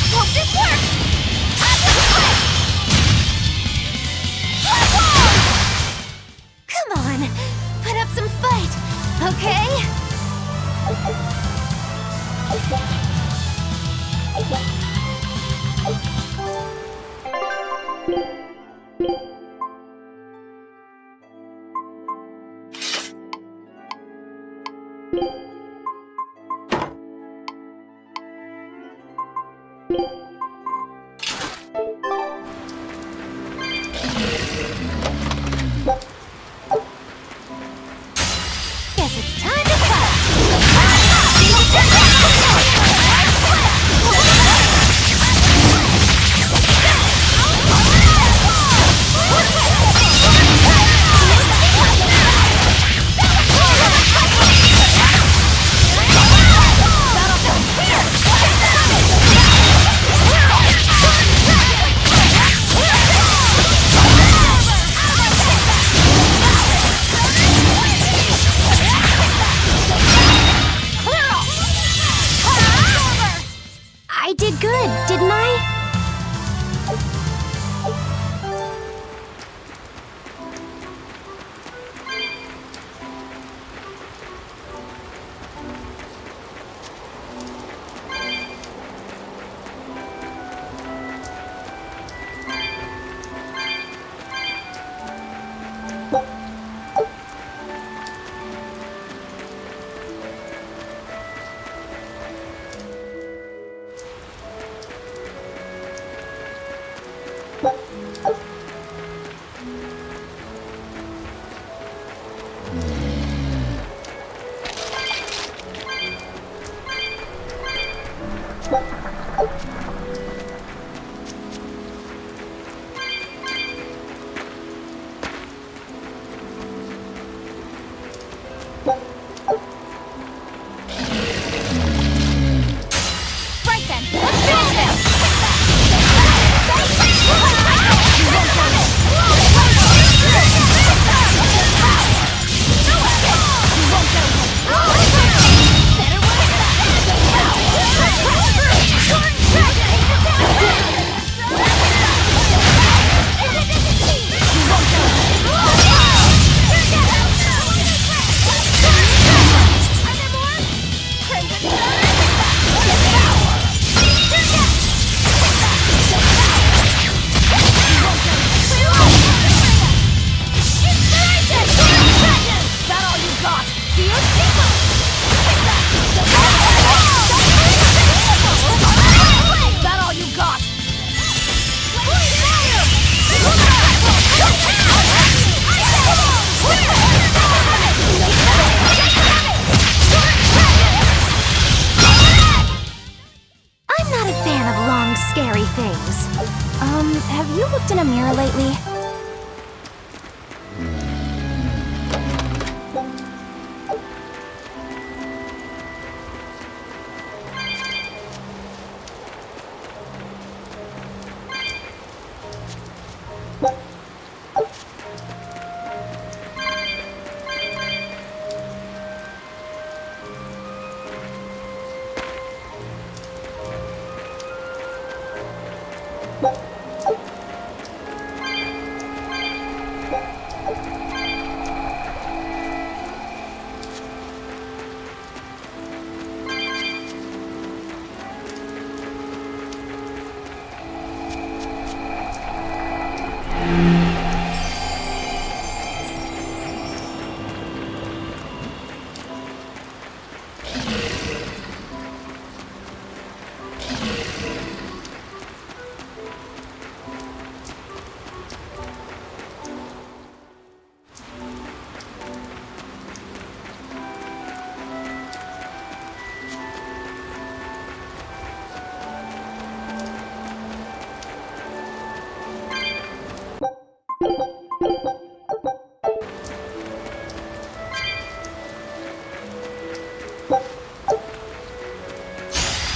You won't get Come on, put up some fight, okay? Guess it's time to I did good, didn't I? mirror lately?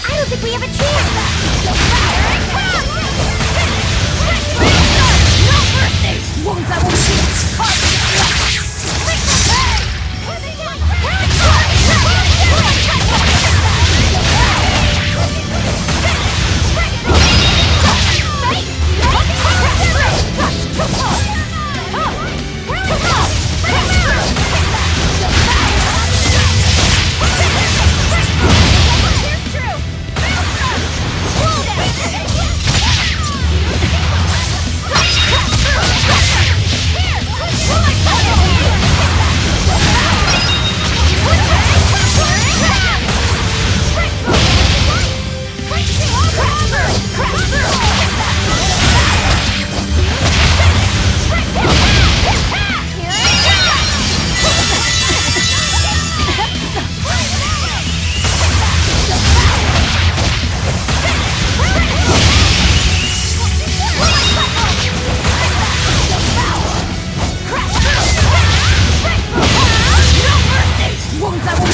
I don't think we have a chance! No mercy! Wounds that will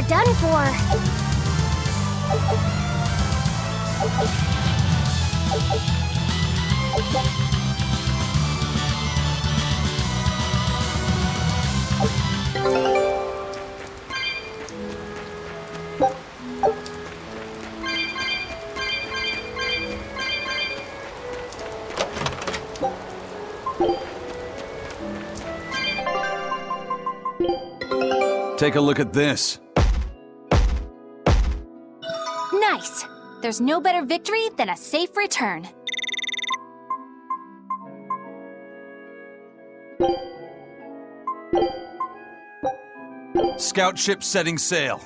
done for. Take a look at this. Nice! There's no better victory than a safe return. Scout ship setting sail.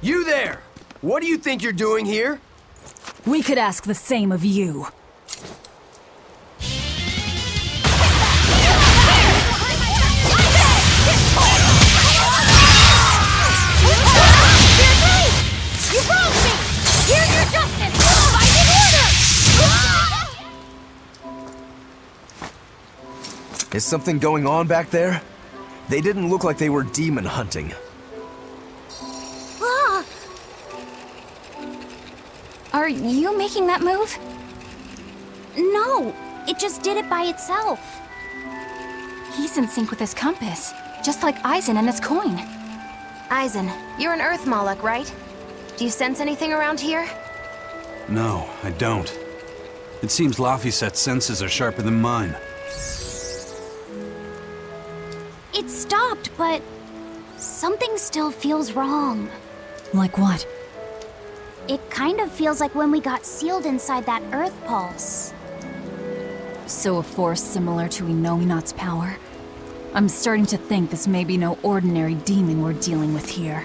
You there! What do you think you're doing here? We could ask the same of you. You wronged me! Here's your justice! Fight in order! Is something going on back there? They didn't look like they were demon hunting. Are you making that move? No, it just did it by itself. He's in sync with his compass, just like Eisen and his coin. Eisen, you're an Earth Moloch, right? Do you sense anything around here? No, I don't. It seems Laphicet's senses are sharper than mine. It stopped, but something still feels wrong. Like what? It kind of feels like when we got sealed inside that Earth Pulse. So a force similar to Inominat's power? I'm starting to think this may be no ordinary demon we're dealing with here.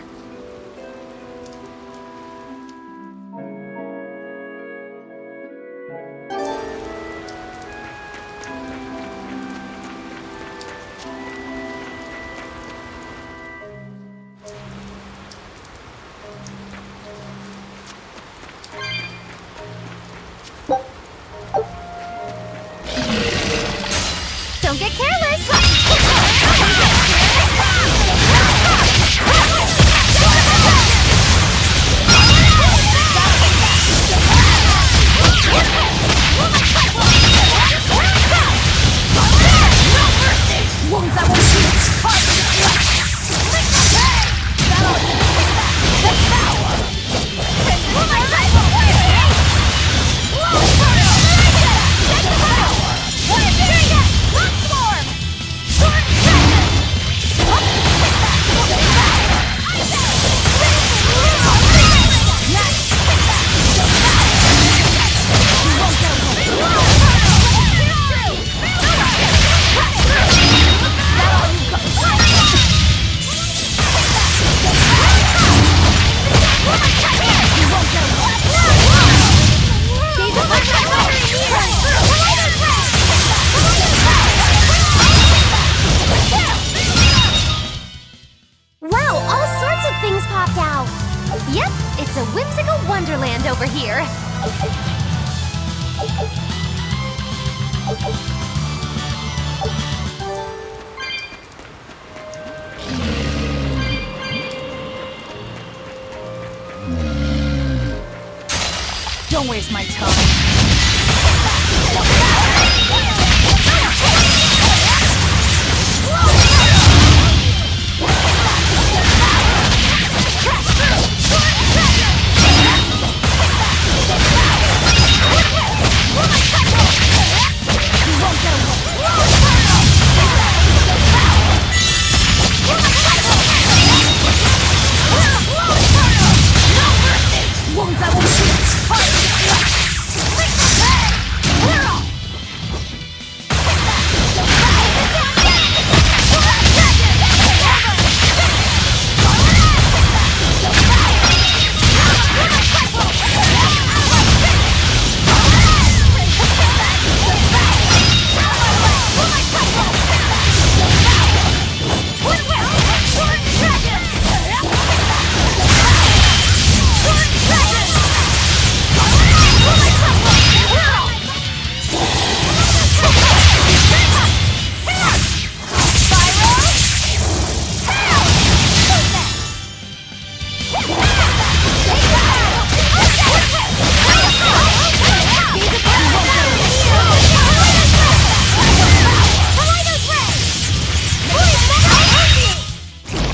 Don't get careless! Wow, all sorts of things popped out! Yep, it's a whimsical wonderland over here. Don't waste my time.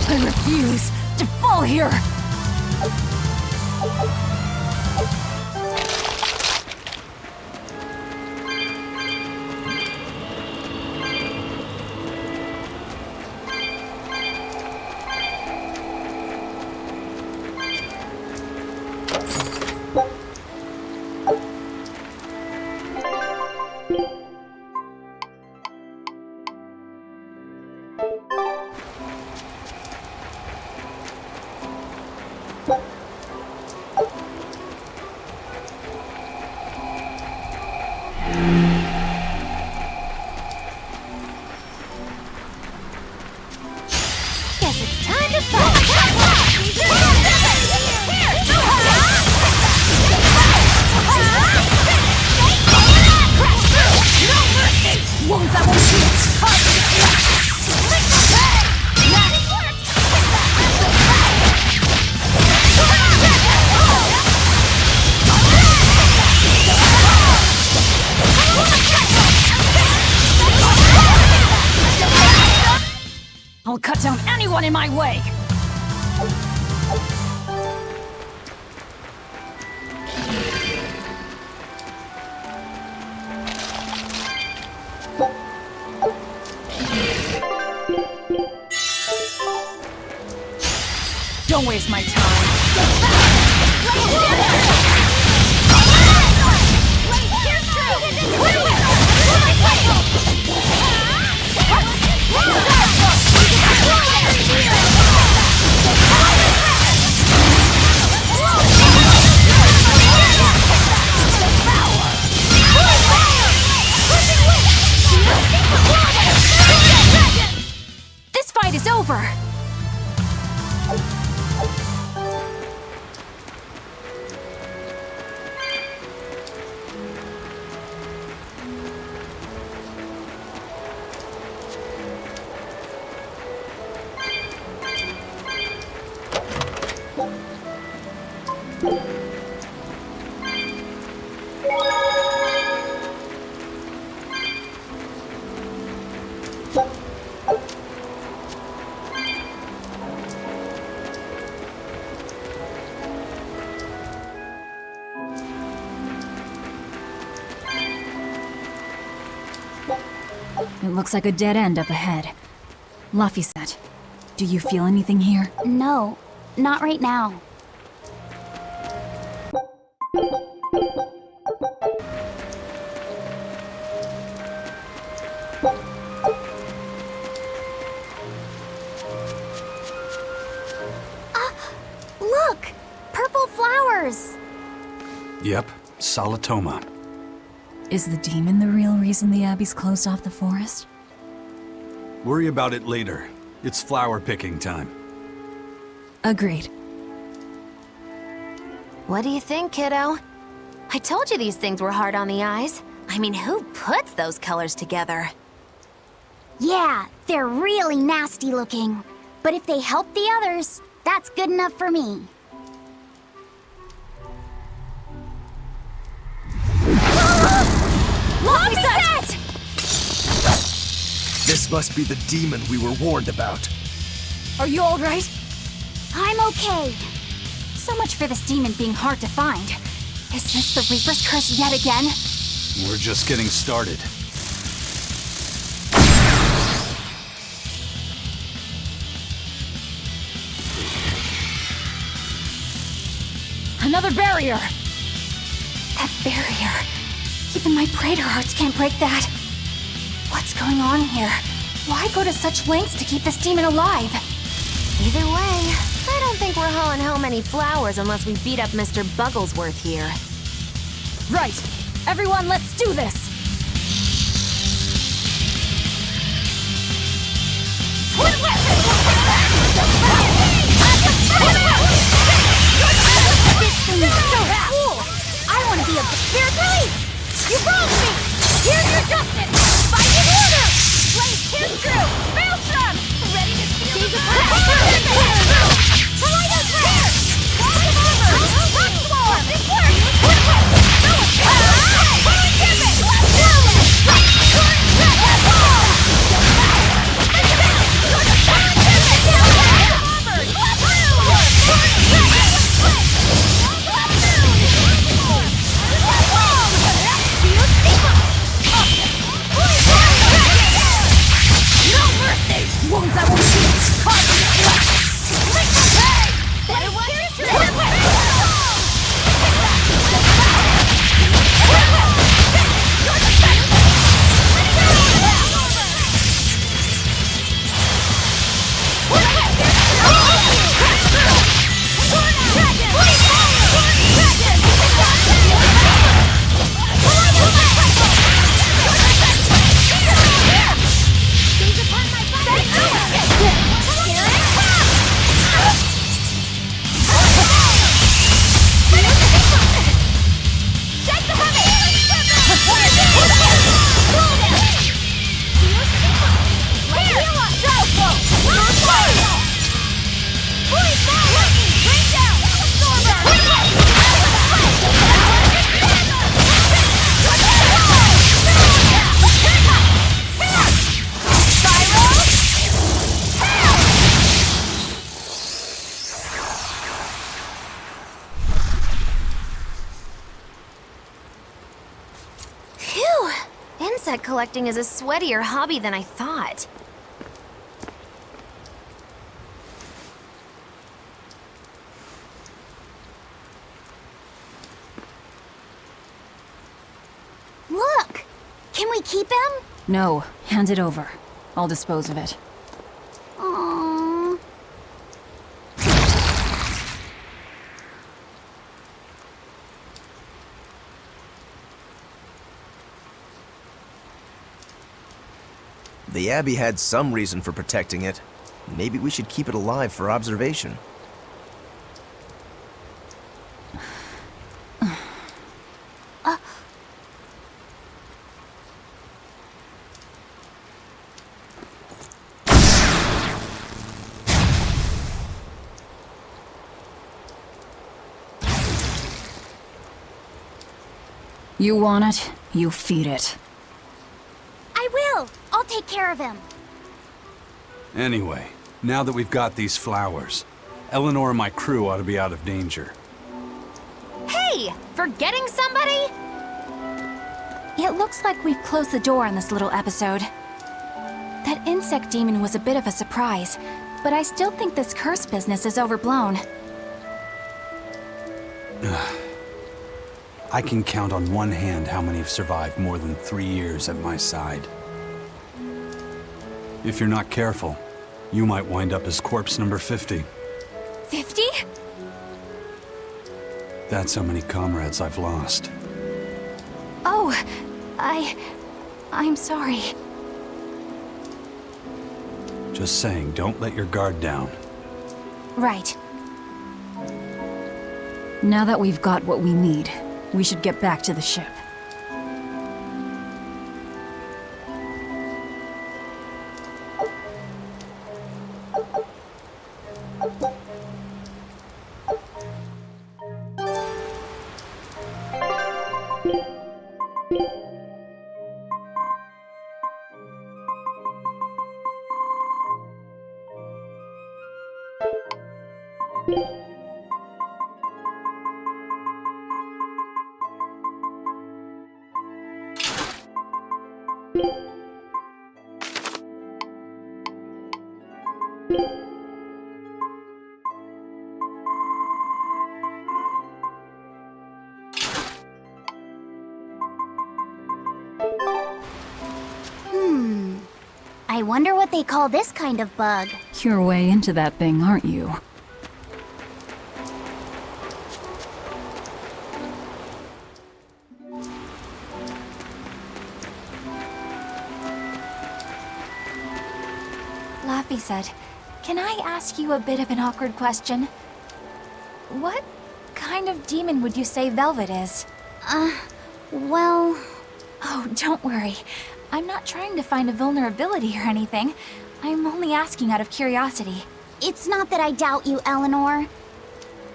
I refuse to fall here! I'll cut down anyone in my way! Don't waste my time. This fight is over! It looks like a dead end up ahead. Laphicet, do you feel anything here? No, not right now. Look! Purple flowers! Yep, Solitoma. Is the demon the real reason the Abbey's closed off the forest? Worry about it later. It's flower picking time. Agreed. What do you think, kiddo? I told you these things were hard on the eyes. I mean, who puts those colors together? Yeah, they're really nasty looking. But if they help the others, that's good enough for me. Laphicet! This must be the demon we were warned about. Are you alright? I'm okay. So much for this demon being hard to find. Is this the Reaper's curse yet again? We're just getting started. Another barrier! That barrier. Even my Praetor hearts can't break that. What's going on here? Why go to such lengths to keep this demon alive? Either way, I don't think we're hauling home any flowers unless we beat up Mr. Bugglesworth here. Right! Everyone, let's do this! This thing is so cool! I want to be a... Here it goes! You wronged me! Here's your justice! Fight in order! Blaze pierce through! Maelstrom! Ready to steal the Tornado Trap! Walk him over! Rock Swarm! This works! Go! Holy Tempest! collecting is a sweatier hobby than I thought. Look! Can we keep him? No, hand it over. I'll dispose of it. Aww. The Abbey had some reason for protecting it. Maybe we should keep it alive for observation. You want it, you feed it. I will! I'll take care of him. Anyway, now that we've got these flowers, Eleanor and my crew ought to be out of danger. Hey! Forgetting somebody? It looks like we've closed the door on this little episode. That insect demon was a bit of a surprise, but I still think this curse business is overblown. I can count on one hand how many have survived more than 3 years at my side. If you're not careful, you might wind up as corpse number 50. 50? That's how many comrades I've lost. Oh, I'm sorry. Just saying, don't let your guard down. Right. Now that we've got what we need, we should get back to the ship. I wonder what they call this kind of bug. You're way into that thing, aren't you? Laffy said, "Can I ask you a bit of an awkward question? What kind of demon would you say Velvet is?" Well... Oh, don't worry. I'm not trying to find a vulnerability or anything. I'm only asking out of curiosity. It's not that I doubt you, Eleanor.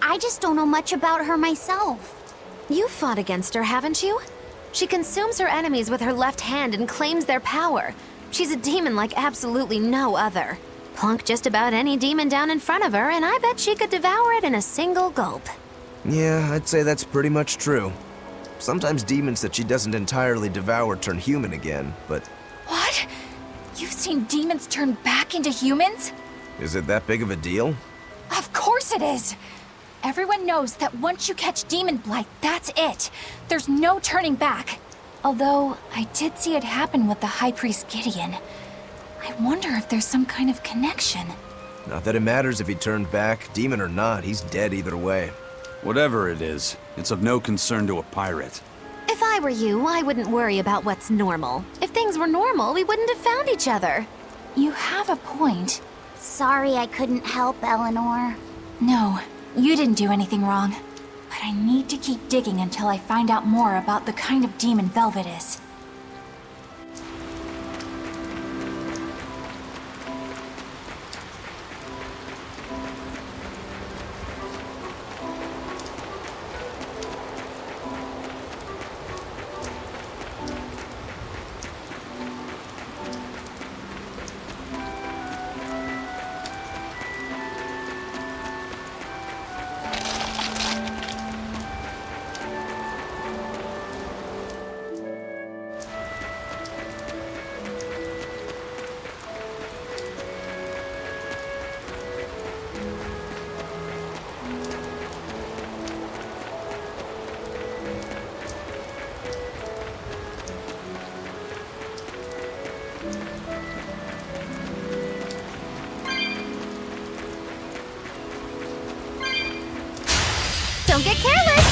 I just don't know much about her myself. You've fought against her, haven't you? She consumes her enemies with her left hand and claims their power. She's a demon like absolutely no other. Plunk just about any demon down in front of her, and I bet she could devour it in a single gulp. Yeah, I'd say that's pretty much true. Sometimes demons that she doesn't entirely devour turn human again, but... What? You've seen demons turn back into humans? Is it that big of a deal? Of course it is! Everyone knows that once you catch demon blight, that's it. There's no turning back. Although, I did see it happen with the High Priest Gideon. I wonder if there's some kind of connection. Not that it matters if he turned back, demon or not, he's dead either way. Whatever it is, it's of no concern to a pirate. If I were you, I wouldn't worry about what's normal. If things were normal, we wouldn't have found each other. You have a point. Sorry I couldn't help, Eleanor. No, you didn't do anything wrong. But I need to keep digging until I find out more about the kind of demon Velvet is. Don't get careless!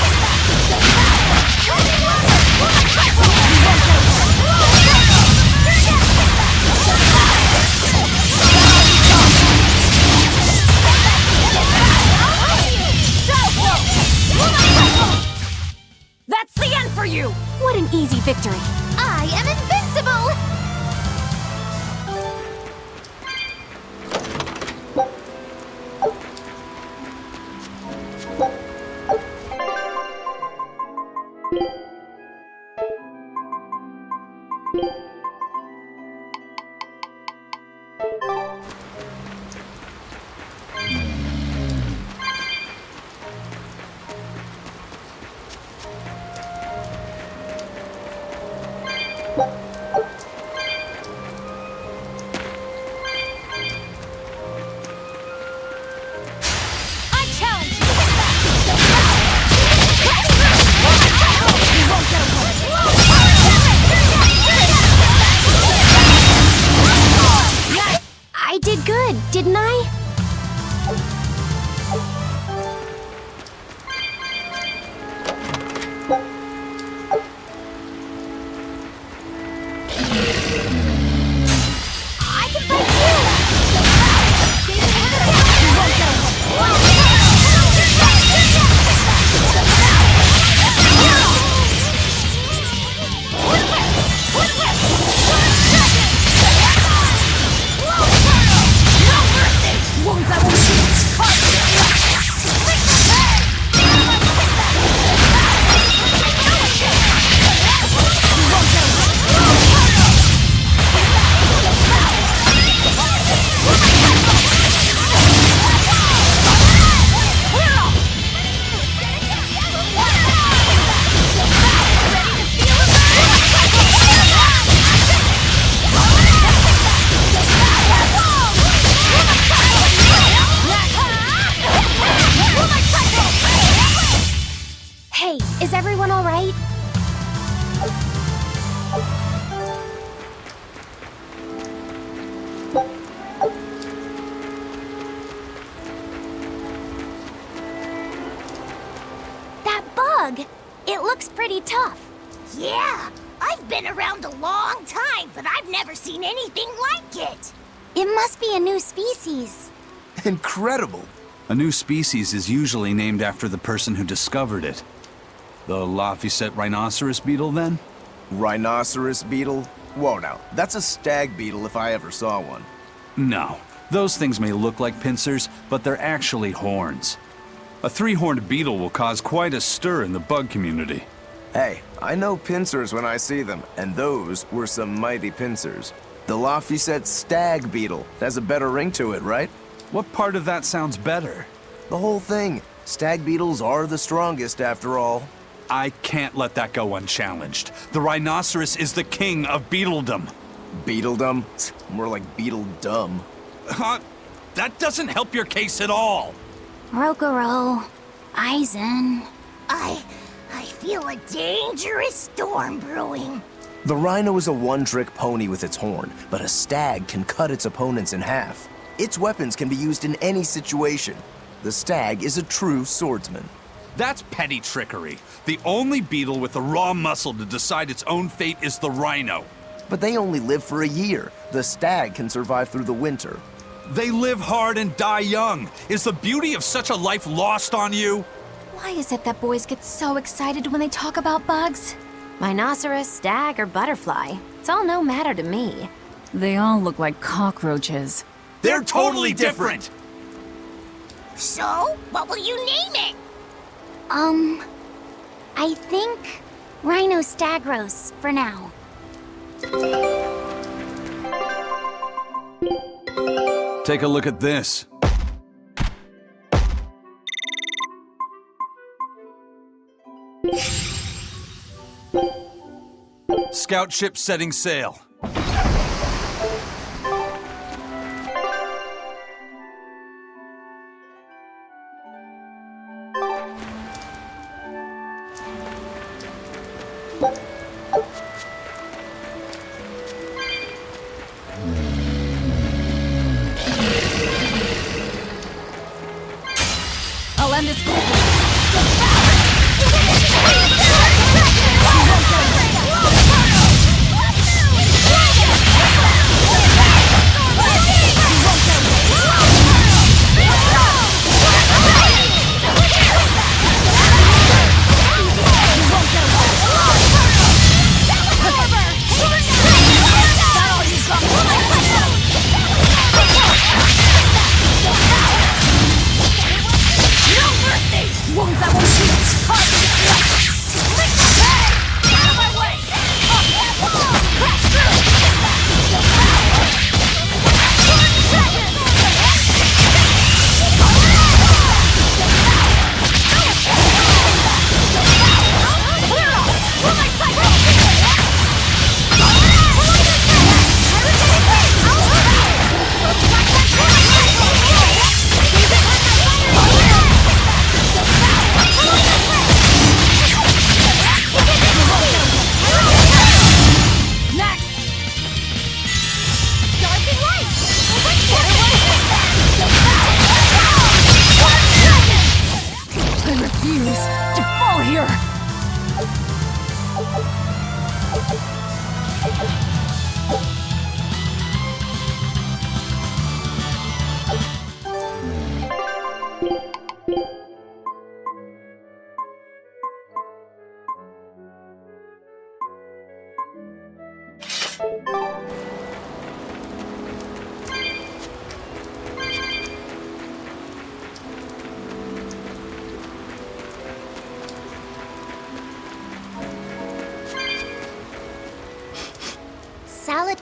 That's the end for you! What an easy victory. I am invincible! I did good, didn't I? I can fight Hey, is everyone all right? That bug! It looks pretty tough. Yeah, I've been around a long time, but I've never seen anything like it. It must be a new species. Incredible. A new species is usually named after the person who discovered it. The Laphicet rhinoceros beetle, then? Rhinoceros beetle? Whoa now, that's a stag beetle if I ever saw one. No. Those things may look like pincers, but they're actually horns. A three-horned beetle will cause quite a stir in the bug community. Hey, I know pincers when I see them, and those were some mighty pincers. The Laphicet stag beetle has a better ring to it, right? What part of that sounds better? The whole thing. Stag beetles are the strongest, after all. I can't let that go unchallenged. The rhinoceros is the king of beetledom. Beetledom? More like beetledum. That doesn't help your case at all. Rokuro, Aizen. I feel a dangerous storm brewing. The rhino is a one-trick pony with its horn, but a stag can cut its opponents in half. Its weapons can be used in any situation. The stag is a true swordsman. That's petty trickery. The only beetle with the raw muscle to decide its own fate is the rhino. But they only live for a year. The stag can survive through the winter. They live hard and die young. Is the beauty of such a life lost on you? Why is it that boys get so excited when they talk about bugs? Rhinoceros, stag, or butterfly. It's all no matter to me. They all look like cockroaches. They're totally different! So, what will you name it? I think Rhinostagros for now. Take a look at this. Scout ship setting sail. I'll end this quickly.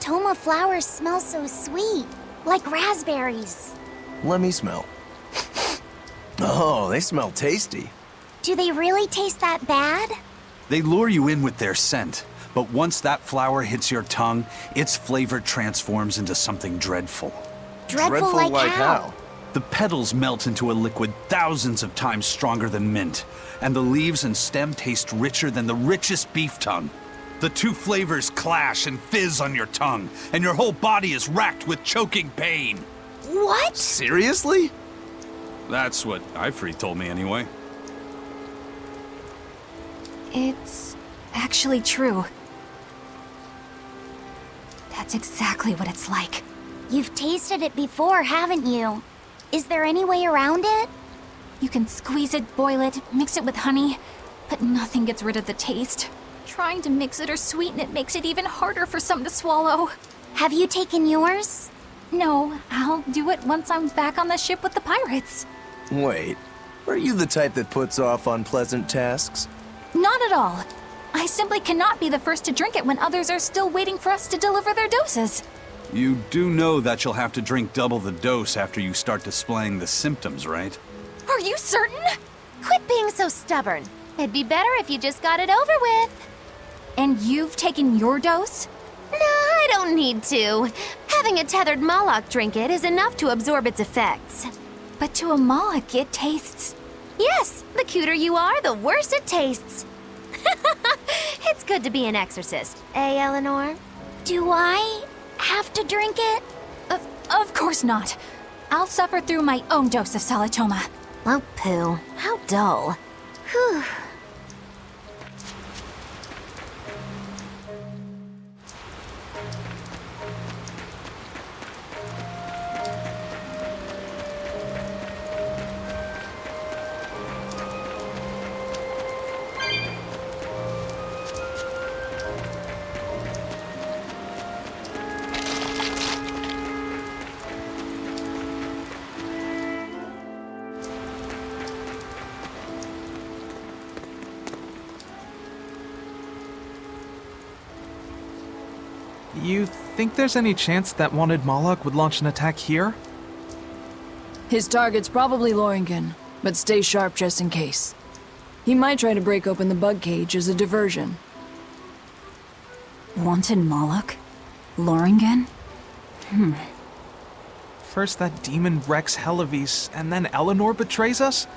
Salatoma flowers smell so sweet, like raspberries. Let me smell. Oh, they smell tasty. Do they really taste that bad? They lure you in with their scent, but once that flower hits your tongue, its flavor transforms into something dreadful. Dreadful like how? The petals melt into a liquid thousands of times stronger than mint, and the leaves and stem taste richer than the richest beef tongue. The two flavors clash and fizz on your tongue, and your whole body is racked with choking pain. What? Seriously? That's what Ifrit told me anyway. It's actually true. That's exactly what it's like. You've tasted it before, haven't you? Is there any way around it? You can squeeze it, boil it, mix it with honey, but nothing gets rid of the taste. Trying to mix it or sweeten it makes it even harder for some to swallow. Have you taken yours? No, I'll do it once I'm back on the ship with the pirates. Wait, are you the type that puts off unpleasant tasks? Not at all. I simply cannot be the first to drink it when others are still waiting for us to deliver their doses. You do know that you'll have to drink double the dose after you start displaying the symptoms, right? Are you certain? Quit being so stubborn. It'd be better if you just got it over with. And you've taken your dose? No, I don't need to. Having a tethered Moloch drink it is enough to absorb its effects. But to a Moloch, it tastes... Yes, the cuter you are, the worse it tastes. It's good to be an exorcist, eh, Eleanor? Do I have to drink it? Of course not. I'll suffer through my own dose of Salatoma. Oh, pooh. How dull. Whew. You think there's any chance that wanted Moloch would launch an attack here? His target's probably Loringen, but stay sharp just in case. He might try to break open the bug cage as a diversion. Wanted Moloch? Loringen? First that demon Rex Helivis, and then Eleanor betrays us?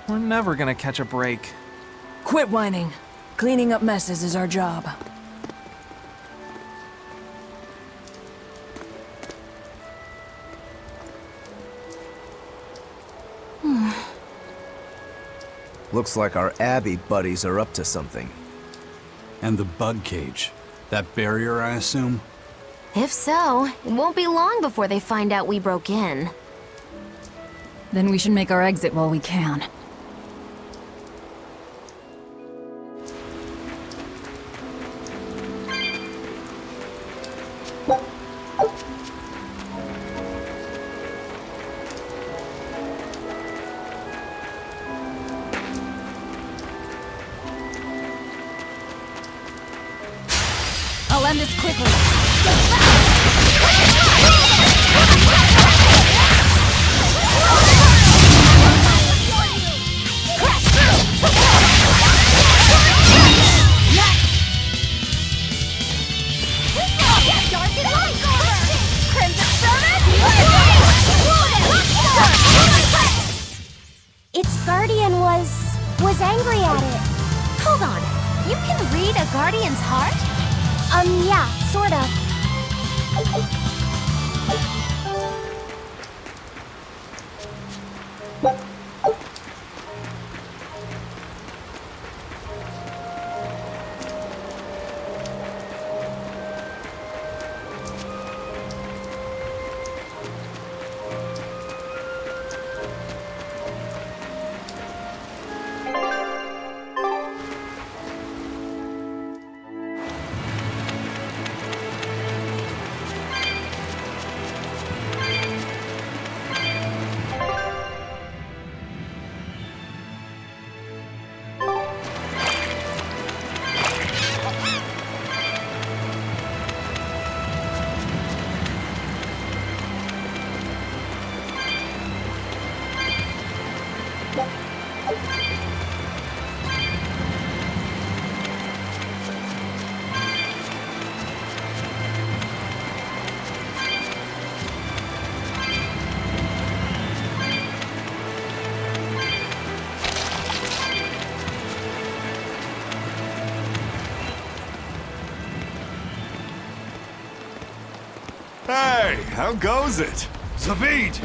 We're never gonna catch a break. Quit whining. Cleaning up messes is our job. Looks like our Abbey buddies are up to something. And the bug cage. That barrier, I assume? If so, it won't be long before they find out we broke in. Then we should make our exit while we can. I'll end this quickly. Its guardian was angry at it. Hold on. You can read a guardian's heart? Yeah, sort of. Hey, how goes it? Zavid!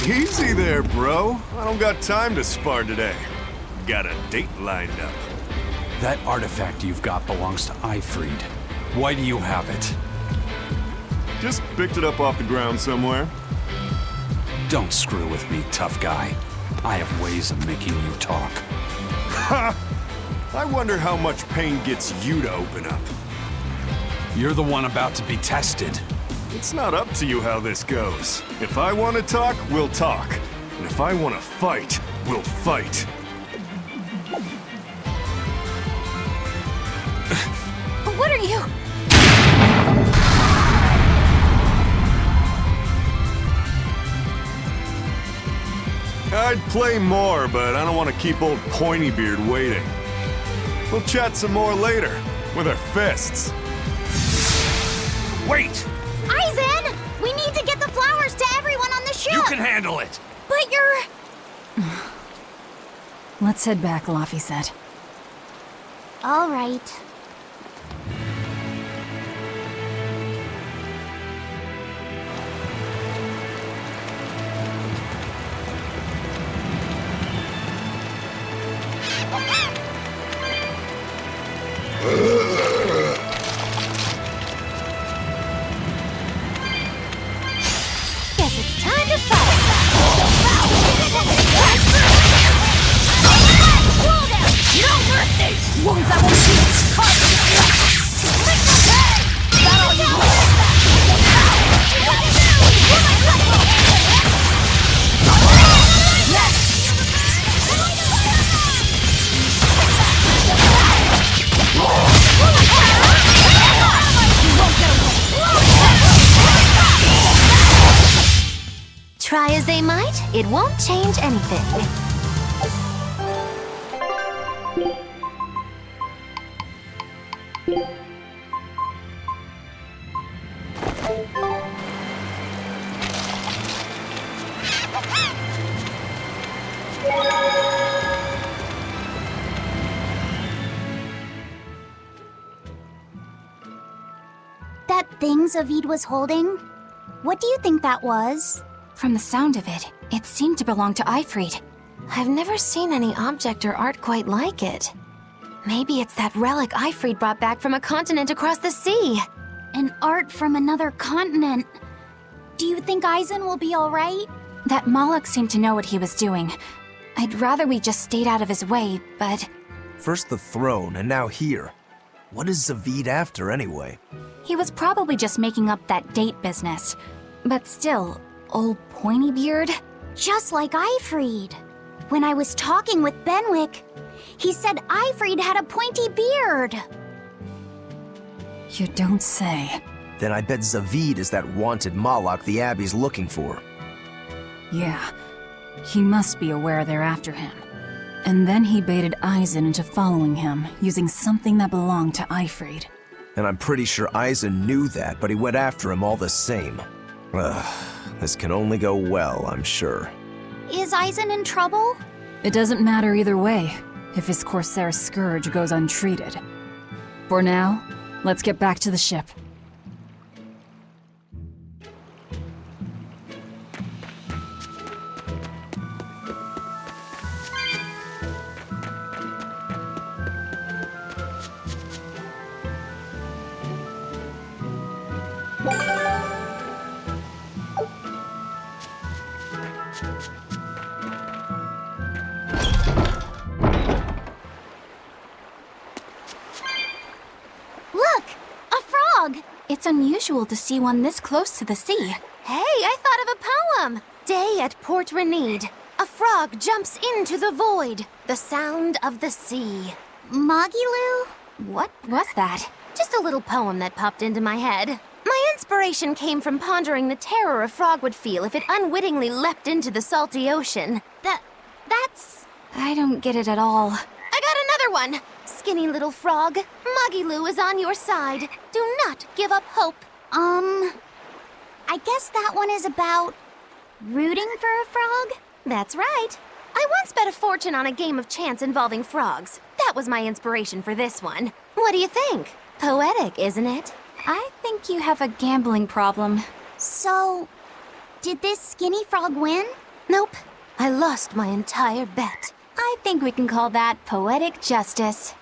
Easy there, bro. I don't got time to spar today. Got a date lined up. That artifact you've got belongs to Ifried. Why do you have it? Just picked it up off the ground somewhere. Don't screw with me, tough guy. I have ways of making you talk. Ha! I wonder how much pain gets you to open up. You're the one about to be tested. It's not up to you how this goes. If I want to talk, we'll talk. And if I want to fight, we'll fight. What are you? I'd play more, but I don't want to keep old Pointybeard waiting. We'll chat some more later, with our fists. Wait! Aizen! We need to get the flowers to everyone on the ship! You can handle it! But you're... Let's head back, Laffy said. All right. Guess it's time to fight. No mercy! Wounds that will shield. That all you Try as they might, it won't change anything. That thing Zavid was holding? What do you think that was? From the sound of it, it seemed to belong to Ifried. I've never seen any object or art quite like it. Maybe it's that relic Ifried brought back from a continent across the sea. An art from another continent. Do you think Aizen will be alright? That Moloch seemed to know what he was doing. I'd rather we just stayed out of his way, but... First the throne, and now here. What is Zavid after, anyway? He was probably just making up that date business. But still, old Pointybeard? Just like Ifried. When I was talking with Benwick, he said Ifried had a pointy beard. You don't say. Then I bet Zavid is that wanted Moloch the Abbey's looking for. Yeah. He must be aware they're after him. And then he baited Aizen into following him, using something that belonged to Ifried. And I'm pretty sure Aizen knew that, but he went after him all the same. Ugh, this can only go well, I'm sure. Is Aizen in trouble? It doesn't matter either way, if his Corsair scourge goes untreated. For now, let's get back to the ship. Look! A frog! It's unusual to see one this close to the sea. Hey, I thought of a poem! Day at Port Renede. A frog jumps into the void. The sound of the sea. Magilu? What was that? Just a little poem that popped into my head. My inspiration came from pondering the terror a frog would feel if it unwittingly leapt into the salty ocean. That's... I don't get it at all. I got another one! Skinny little frog, Magilu is on your side. Do not give up hope. I guess that one is about rooting for a frog? That's right. I once bet a fortune on a game of chance involving frogs. That was my inspiration for this one. What do you think? Poetic, isn't it? I think you have a gambling problem. So, did this skinny frog win? Nope. I lost my entire bet. I think we can call that poetic justice.